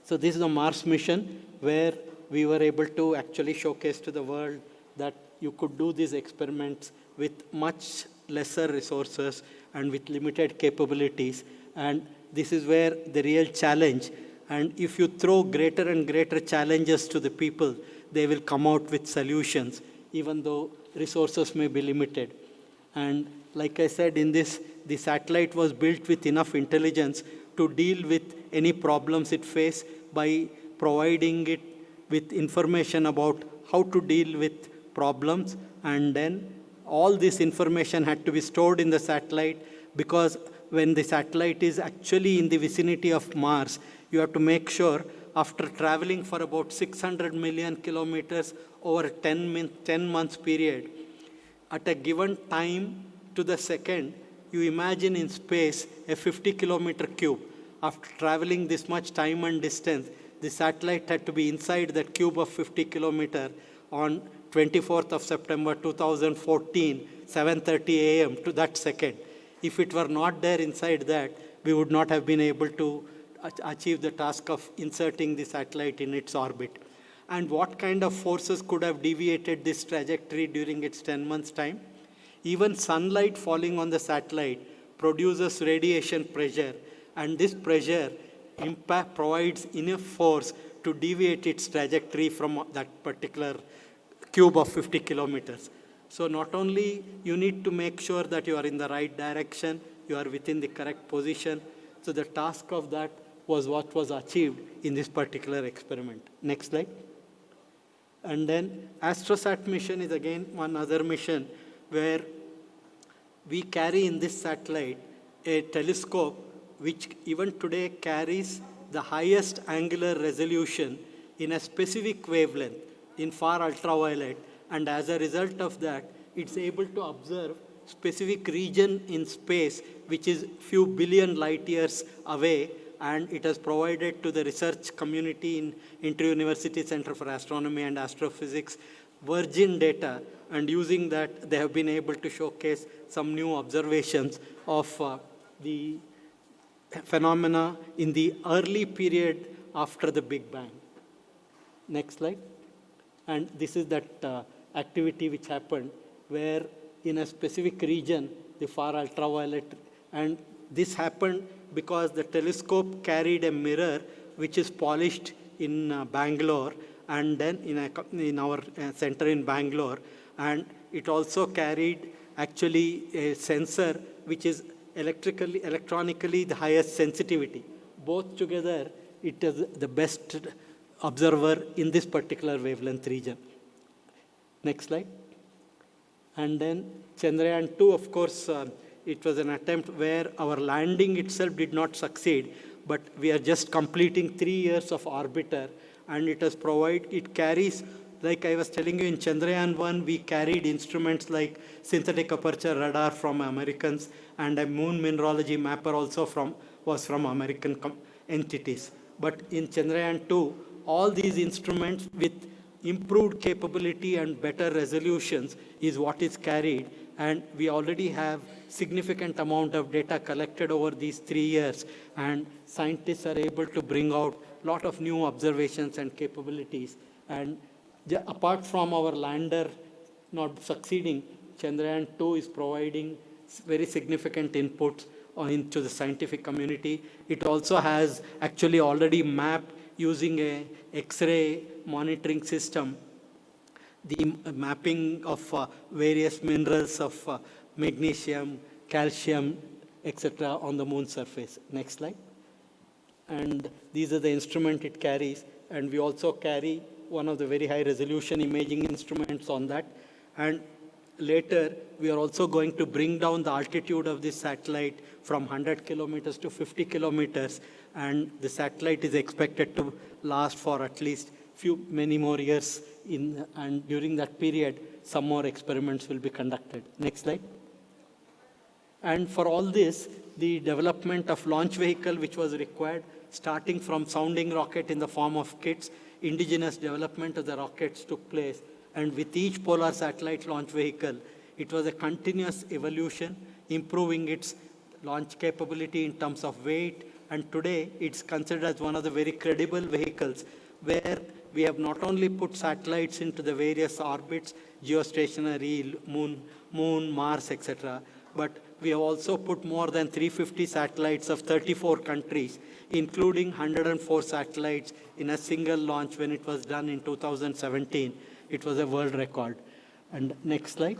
So this is the Mars mission where we were able to actually showcase to the world that you could do these experiments with much lesser resources and with limited capabilities. And this is where the real challenge. And if you throw greater and greater challenges to the people, they will come out with solutions, even though resources may be limited. And like I said, in this, the satellite was built with enough intelligence to deal with any problems it faced by providing it with information about how to deal with problems. And then all this information had to be stored in the satellite, because when the satellite is actually in the vicinity of Mars, you have to make sure after traveling for about 600 million kilometers over a 10 months period, at a given time to the second, you imagine in space a 50-kilometer cube. After traveling this much time and distance, the satellite had to be inside that cube of 50 kilometer on 24th of September 2014, 7:30 a.m. to that second. If it were not there inside that, we would not have been able to achieve the task of inserting the satellite in its orbit. And what kind of forces could have deviated this trajectory during its 10 months' time? Even sunlight falling on the satellite produces radiation pressure, and this pressure impact provides enough force to deviate its trajectory from that particular cube of 50 kilometers. So not only you need to make sure that you are in the right direction, you are within the correct position. So the task of that was what was achieved in this particular experiment. Next slide. And then AstroSat mission is again one other mission where we carry in this satellite a telescope which even today carries the highest angular resolution in a specific wavelength in far ultraviolet, and as a result of that, it's able to observe specific region in space which is few billion light years away, and it has provided to the research community in Inter-University Center for Astronomy and Astrophysics virgin data, and using that they have been able to showcase some new observations of the phenomena in the early period after the Big Bang. Next slide. And this is that activity which happened where in a specific region, the far ultraviolet, and this happened because the telescope carried a mirror which is polished in Bangalore, and then in our center in Bangalore, and it also carried actually a sensor which is electronically the highest sensitivity. Both together, it is the best observer in this particular wavelength region. Next slide. And then Chandrayaan-2, of course, it was an attempt where our landing itself did not succeed, but we are just completing 3 years of orbiter, and it carries, like I was telling you in Chandrayaan-1, we carried instruments like synthetic aperture radar from Americans, and a moon mineralogy mapper also was from American entities. But in Chandrayaan-2, all these instruments with improved capability and better resolutions is what is carried, and we already have significant amount of data collected over these 3 years, and scientists are able to bring out a lot of new observations and capabilities. And apart from our lander not succeeding, Chandrayaan-2 is providing very significant inputs into the scientific community. It also has actually already mapped using a X-ray monitoring system, the mapping of various minerals of magnesium, calcium, etc. on the moon surface. Next slide. And these are the instruments it carries, and we also carry one of the very high resolution imaging instruments on that. And later, we are also going to bring down the altitude of this satellite from 100 kilometers to 50 kilometers, and the satellite is expected to last for at least many more years, and during that period, some more experiments will be conducted. Next slide. And for all this, the development of launch vehicle which was required, starting from sounding rocket in the form of kits, indigenous development of the rockets took place, and with each polar satellite launch vehicle, it was a continuous evolution, improving its launch capability in terms of weight, and today it's considered as one of the very credible vehicles where we have not only put satellites into the various orbits, geostationary, moon, Mars, etc., but we have also put more than 350 satellites of 34 countries, including 104 satellites in a single launch when it was done in 2017. It was a world record. And next slide.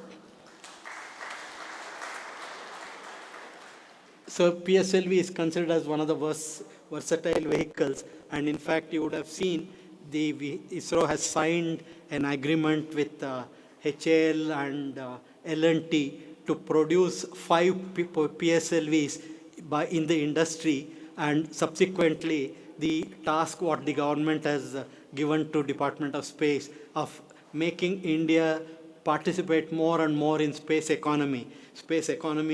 So PSLV is considered as one of the versatile vehicles, and in fact, you would have seen ISRO has signed an agreement with HAL and L&T to produce 5 PSLVs in the industry, and subsequently, the task what the government has given to Department of Space of making India participate more and more in space economy,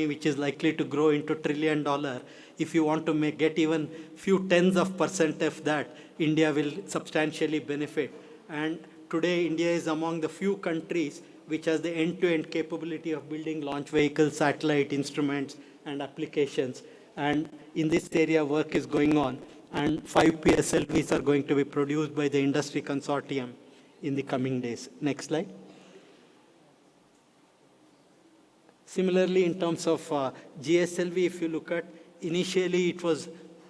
which is likely to grow into $1 trillion. If you want to get even few tens of % of that, India will substantially benefit. And today, India is among the few countries which has the end-to-end capability of building launch vehicles, satellite instruments, and applications. And in this area, work is going on. And 5 PSLVs are going to be produced by the industry consortium in the coming days. Next slide. Similarly, in terms of GSLV, if you look at, initially it was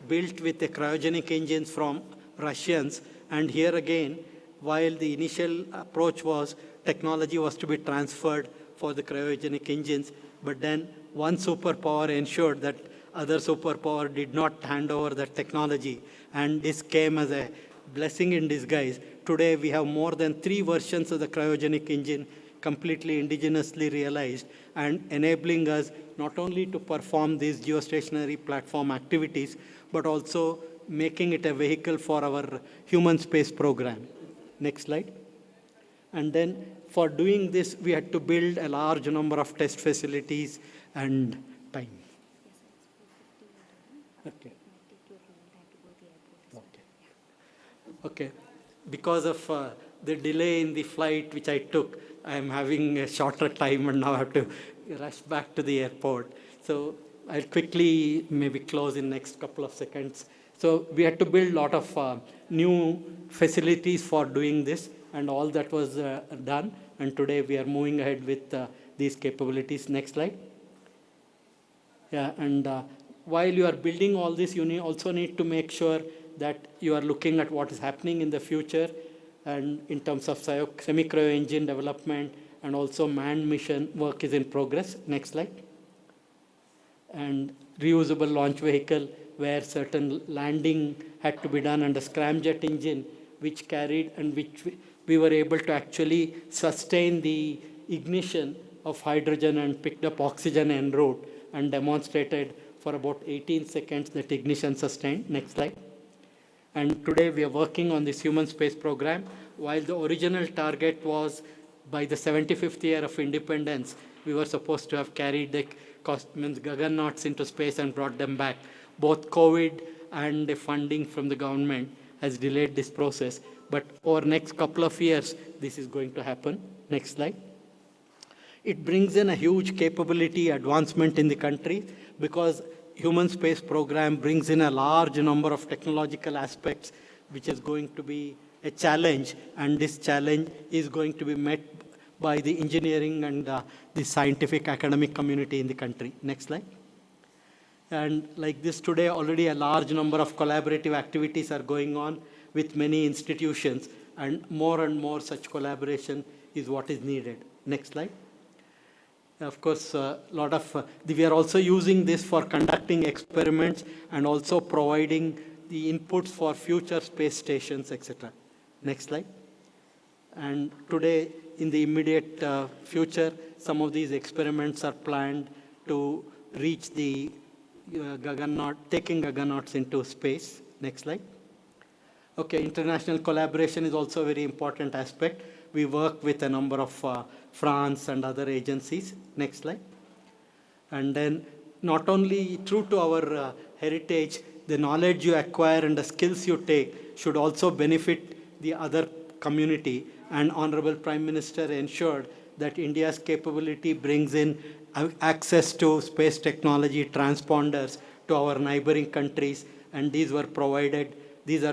built with the cryogenic engines from Russians. And here again, while the initial approach was technology was to be transferred for the cryogenic engines, but then one superpower ensured that other superpower did not hand over that technology. And this came as a blessing in disguise. Today, we have more than 3 versions of the cryogenic engine completely indigenously realized and enabling us not only to perform these geostationary platform activities, but also making it a vehicle for our human space program. Next slide. And then for doing this, we had to build a large number of test facilities and time. Okay. Okay. Because of the delay in the flight which I took, I am having a shorter time and now I have to rush back to the airport. So I'll quickly maybe close in next couple of seconds. So we had to build a lot of new facilities for doing this, and all that was done. And today we are moving ahead with these capabilities. Next slide. Yeah, and while you are building all this, you also need to make sure that you are looking at what is happening in the future, and in terms of semi-cryo engine development, and also manned mission work is in progress. Next slide. And reusable launch vehicle, where certain landing had to be done, and a scramjet engine which carried and which we were able to actually sustain the ignition of hydrogen and picked up oxygen en route and demonstrated for about 18 seconds that ignition sustained. Next slide. And today we are working on this human space program. While the original target was by the 75th year of independence, we were supposed to have carried the Gagannauts into space and brought them back. Both COVID and the funding from the government has delayed this process. But over next couple of years, this is going to happen. Next slide. It brings in a huge capability advancement in the country, because human space program brings in a large number of technological aspects, which is going to be a challenge, and this challenge is going to be met by the engineering and the scientific academic community in the country. Next slide. And like this today, already a large number of collaborative activities are going on with many institutions, and more such collaboration is what is needed. Next slide. Of course, we are also using this for conducting experiments and also providing the inputs for future space stations, etc. Next slide. And today, in the immediate future, some of these experiments are planned to reach the taking Gaganauts into space. Next slide. Okay, international collaboration is also a very important aspect. We work with a number of France and other agencies. Next slide. And then not only true to our heritage, the knowledge you acquire and the skills you take should also benefit the other community. And Honorable Prime Minister ensured that India's capability brings in access to space technology transponders to our neighboring countries, and these are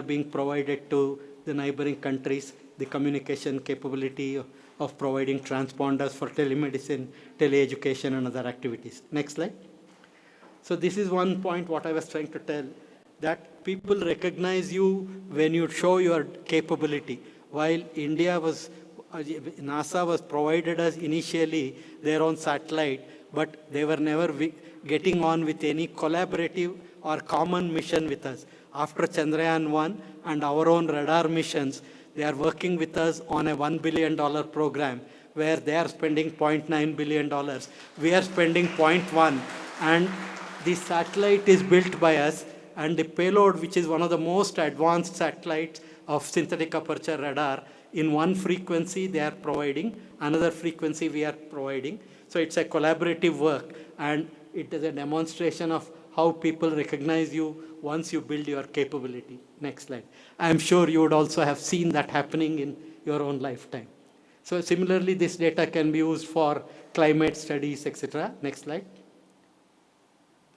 being provided to the neighboring countries, the communication capability of providing transponders for telemedicine, teleeducation, and other activities. Next slide. So this is one point what I was trying to tell, that people recognize you when you show your capability. While NASA was provided us initially their own satellite, but they were never getting on with any collaborative or common mission with us. After Chandrayaan-1 and our own radar missions, they are working with us on a $1 billion program where they are spending $0.9 billion. We are spending 0.1, and the satellite is built by us, and the payload, which is one of the most advanced satellites of synthetic aperture radar, in one frequency they are providing, another frequency we are providing. So it's a collaborative work, and it is a demonstration of how people recognize you once you build your capability. Next slide. I'm sure you would also have seen that happening in your own lifetime. So similarly, this data can be used for climate studies, etc. Next slide.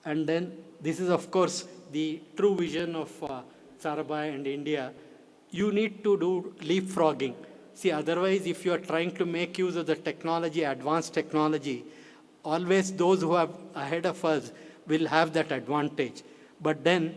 And then this is, of course, the true vision of Sarabhai and India. You need to do leapfrogging. See, otherwise, if you are trying to make use of the technology, advanced technology, always those who are ahead of us will have that advantage. But then,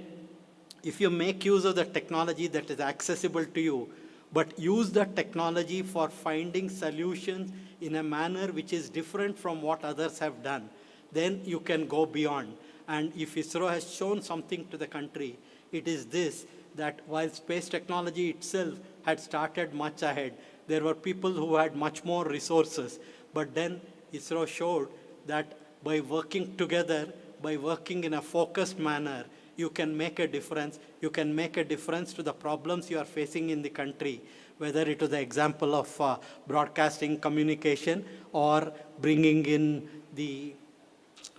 if you make use of the technology that is accessible to you, but use the technology for finding solutions in a manner which is different from what others have done, then you can go beyond. And if ISRO has shown something to the country, it is this, that while space technology itself had started much ahead, there were people who had much more resources. But then ISRO showed that by working together, by working in a focused manner, you can make a difference. You can make a difference to the problems you are facing in the country, whether it was the example of broadcasting communication or bringing in the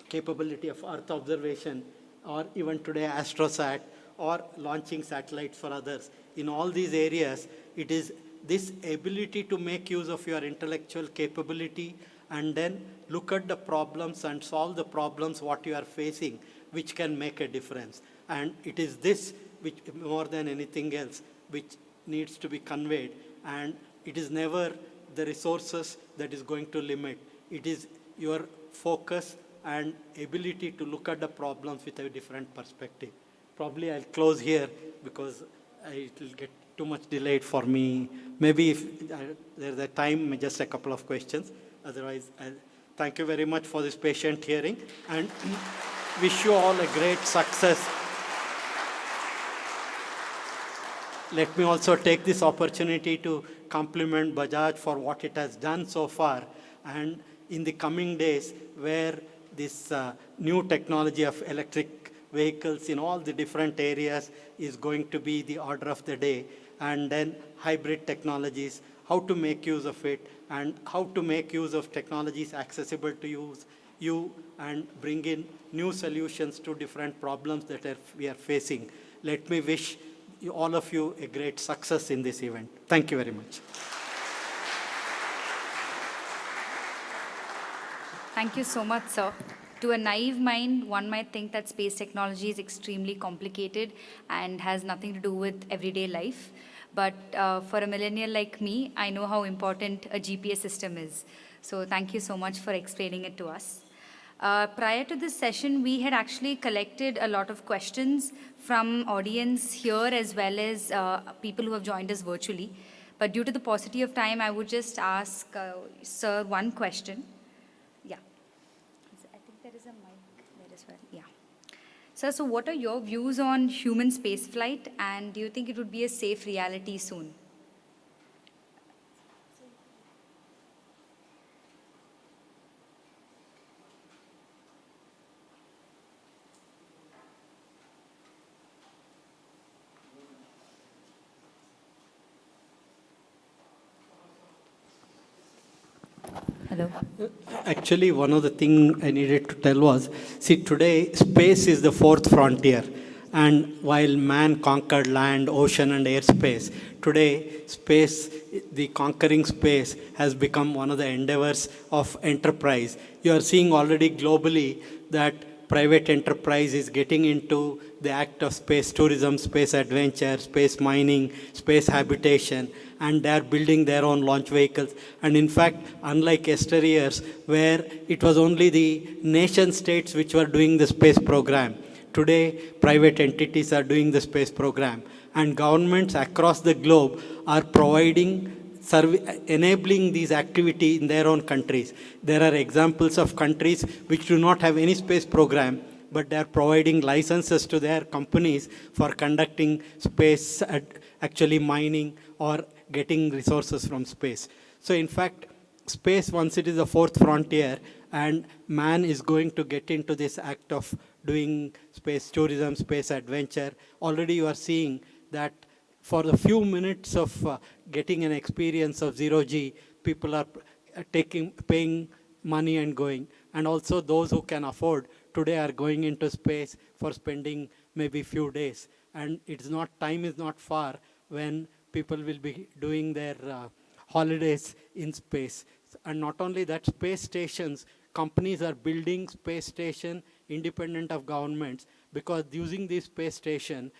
capability of Earth observation, or even today AstroSat, or launching satellites for others. In all these areas, it is this ability to make use of your intellectual capability and then look at the problems and solve the problems what you are facing, which can make a difference. And it is this, which more than anything else, which needs to be conveyed. And it is never the resources that is going to limit. It is your focus and ability to look at the problems with a different perspective. Probably I'll close here because it will get too much delayed for me. Maybe if there's a time, just a couple of questions. Otherwise, I'll thank you very much for this patient hearing and wish you all a great success. Let me also take this opportunity to compliment Bajaj for what it has done so far. And in the coming days, where this new technology of electric vehicles in all the different areas is going to be the order of the day, and then hybrid technologies, how to make use of it, and how to make use of technologies accessible to you and bring in new solutions to different problems that we are facing. Let me wish all of you a great success in this event. Thank you very much. Thank you so much, sir. To a naive mind, one might think that space technology is extremely complicated and has nothing to do with everyday life. But for a millennial like me, I know how important a GPS system is. So thank you so much for explaining it to us. Prior to this session, we had actually collected a lot of questions from audience here as well as people who have joined us virtually. But due to the paucity of time, I would just ask Sir one question. Yeah. I think there is a mic there as well. Yeah. Sir, so what are your views on human spaceflight, and do you think it would be a safe reality soon? Hello. Actually, one of the things I needed to tell was, see, today space is the fourth frontier. And while man conquered land, ocean, and airspace, today space, the conquering space, has become one of the endeavors of enterprise. You are seeing already globally that private enterprise is getting into the act of space tourism, space adventure, space mining, space habitation, and they're building their own launch vehicles. And in fact, unlike yesteryears, where it was only the nation states which were doing the space program, today private entities are doing the space program. And governments across the globe are providing enabling these activities in their own countries. There are examples of countries which do not have any space program, but they are providing licenses to their companies for conducting space, actually mining or getting resources from space. So in fact, space, once it is the fourth frontier, and man is going to get into this act of doing space tourism, space adventure. Already you are seeing that for the few minutes of getting an experience of zero-G, people are paying money and going. And also those who can afford today are going into space for spending maybe few days. And time is not far when people will be doing their holidays in space. And not only that, space stations, companies are building space station independent of governments, because using this space station,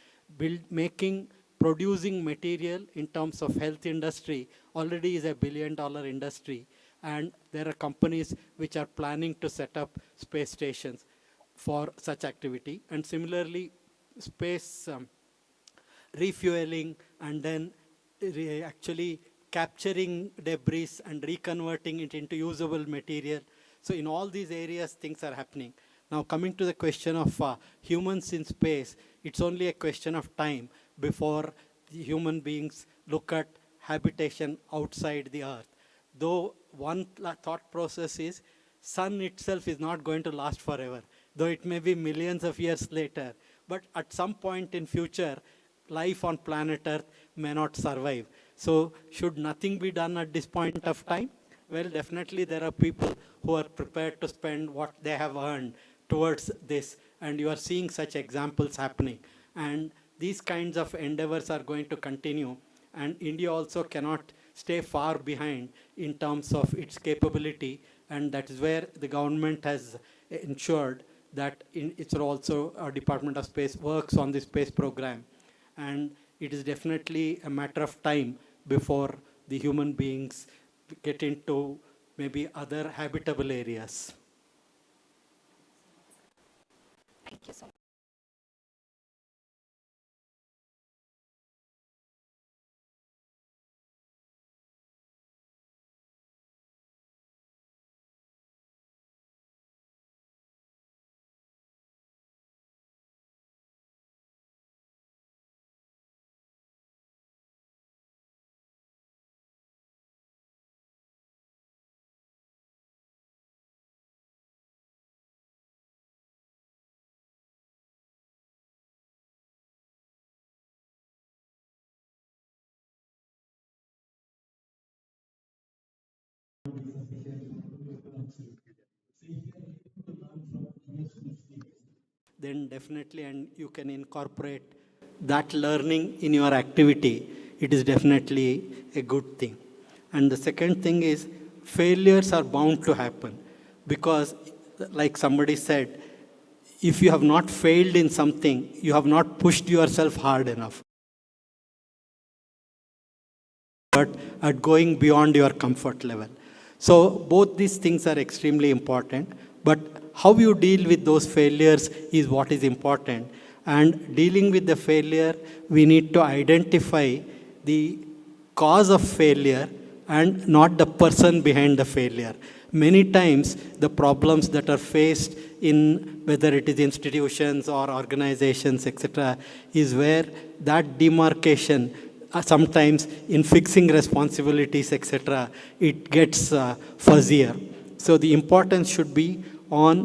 producing material in terms of health industry already is $1 billion industry. And there are companies which are planning to set up space stations for such activity. And similarly, space refueling and then actually capturing debris and reconverting it into usable material. So in all these areas, things are happening. Now coming to the question of humans in space, it's only a question of time before the human beings look at habitation outside the Earth. Though one thought process is, sun itself is not going to last forever, though it may be millions of years later. But at some point in future, life on planet Earth may not survive. So should nothing be done at this point of time? Well, definitely there are people who are prepared to spend what they have earned towards this. And you are seeing such examples happening. And these kinds of endeavors are going to continue. And India also cannot stay far behind in terms of its capability. And that is where the government has ensured that it's also a Department of Space works on the space program. And it is definitely a matter of time before the human beings get into maybe other habitable areas. Thank you so much. Then definitely, and you can incorporate that learning in your activity, it is definitely a good thing. And the second thing is, failures are bound to happen, because like somebody said, if you have not failed in something, you have not pushed yourself hard enough. But at going beyond your comfort level. So both these things are extremely important, but how you deal with those failures is what is important. And dealing with the failure, we need to identify the cause of failure and not the person behind the failure. Many times, the problems that are faced in whether it is institutions or organizations, etc., is where that demarcation, sometimes in fixing responsibilities, etc., it gets fuzzier. So the importance should be on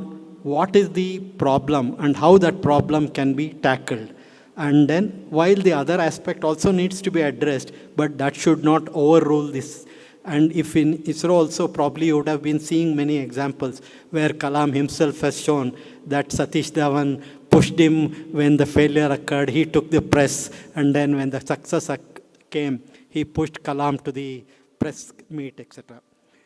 what is the problem and how that problem can be tackled. And then, while the other aspect also needs to be addressed, but that should not overrule this. And if in ISRO also, probably you would have been seeing many examples where Kalam himself has shown that Satish Dhawan pushed him when the failure occurred, he took the press, and then when the success came, he pushed Kalam to the press meet, etc.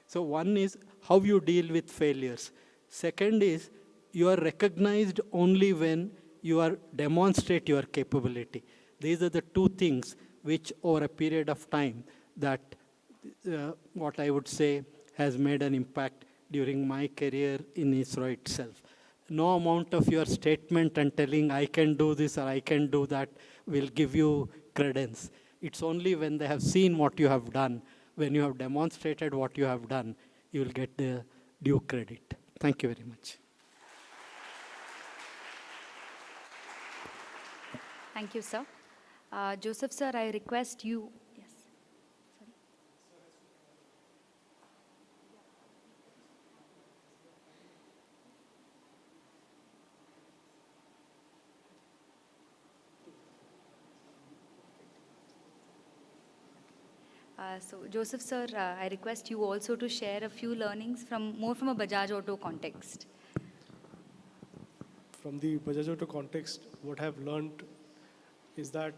So one is how you deal with failures. Second is you are recognized only when you are demonstrate your capability. These are the two things which over a period of time that what I would say has made an impact during my career in ISRO itself. No amount of your statement and telling I can do this or I can do that will give you credence. It's only when they have seen what you have done, when you have demonstrated what you have done, you will get the due credit. Thank you very much. Thank you, sir. Joseph, sir, I request you. Yes. Sorry. So, Joseph, sir, I request you also to share a few learnings more from a Bajaj Auto context. From the Bajaj Auto context, what I've learned is that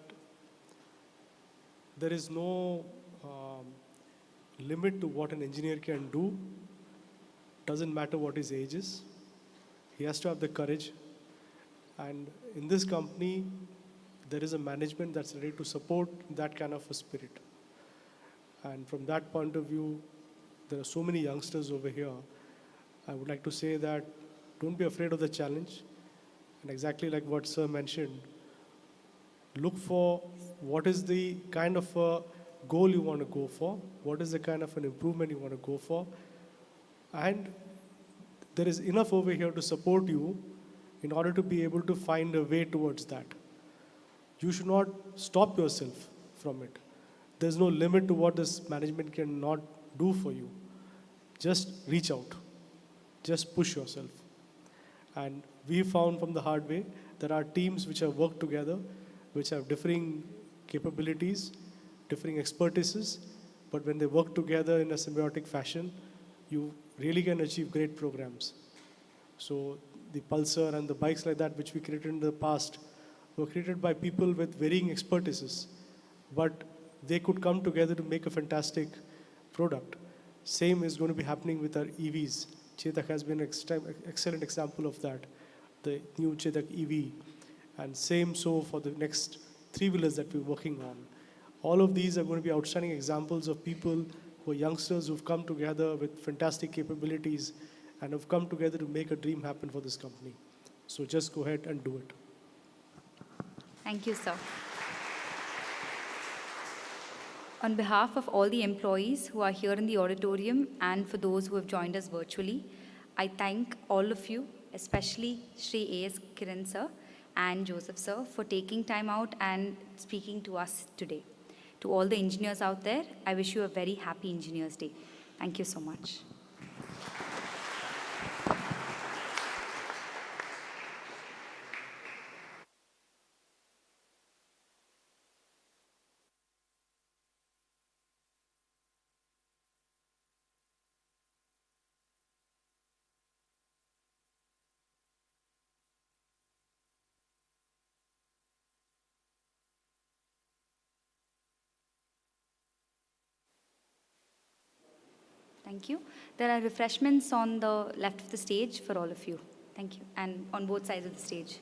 there is no limit to what an engineer can do. Doesn't matter what his age is. He has to have the courage. And in this company, there is a management that's ready to support that kind of a spirit. And from that point of view, there are so many youngsters over here. I would like to say that don't be afraid of the challenge. And exactly like what Sir mentioned, look for what is the kind of a goal you want to go for, what is the kind of an improvement you want to go for. And there is enough over here to support you in order to be able to find a way towards that. You should not stop yourself from it. There's no limit to what this management cannot do for you. Just reach out. Just push yourself. And we found from the hard way there are teams which have worked together, which have differing capabilities, differing expertises, but when they work together in a symbiotic fashion, you really can achieve great programs. So the Pulsar and the bikes like that, which we created in the past, were created by people with varying expertises, but they could come together to make a fantastic product. Same is going to be happening with our EVs. Chetak has been an excellent example of that, the new Chetak EV. And same so for the next three-wheelers that we're working on. All of these are going to be outstanding examples of people who are youngsters who've come together with fantastic capabilities and have come together to make a dream happen for this company. So just go ahead and do it. Thank you, sir. On behalf of all the employees who are here in the auditorium and for those who have joined us virtually, I thank all of you, especially Shri A.S. Kiran sir and Joseph sir, for taking time out and speaking to us today. To all the engineers out there, I wish you a very happy Engineers Day. Thank you so much. Thank you. There are refreshments on the left of the stage for all of you. Thank you. And on both sides of the stage.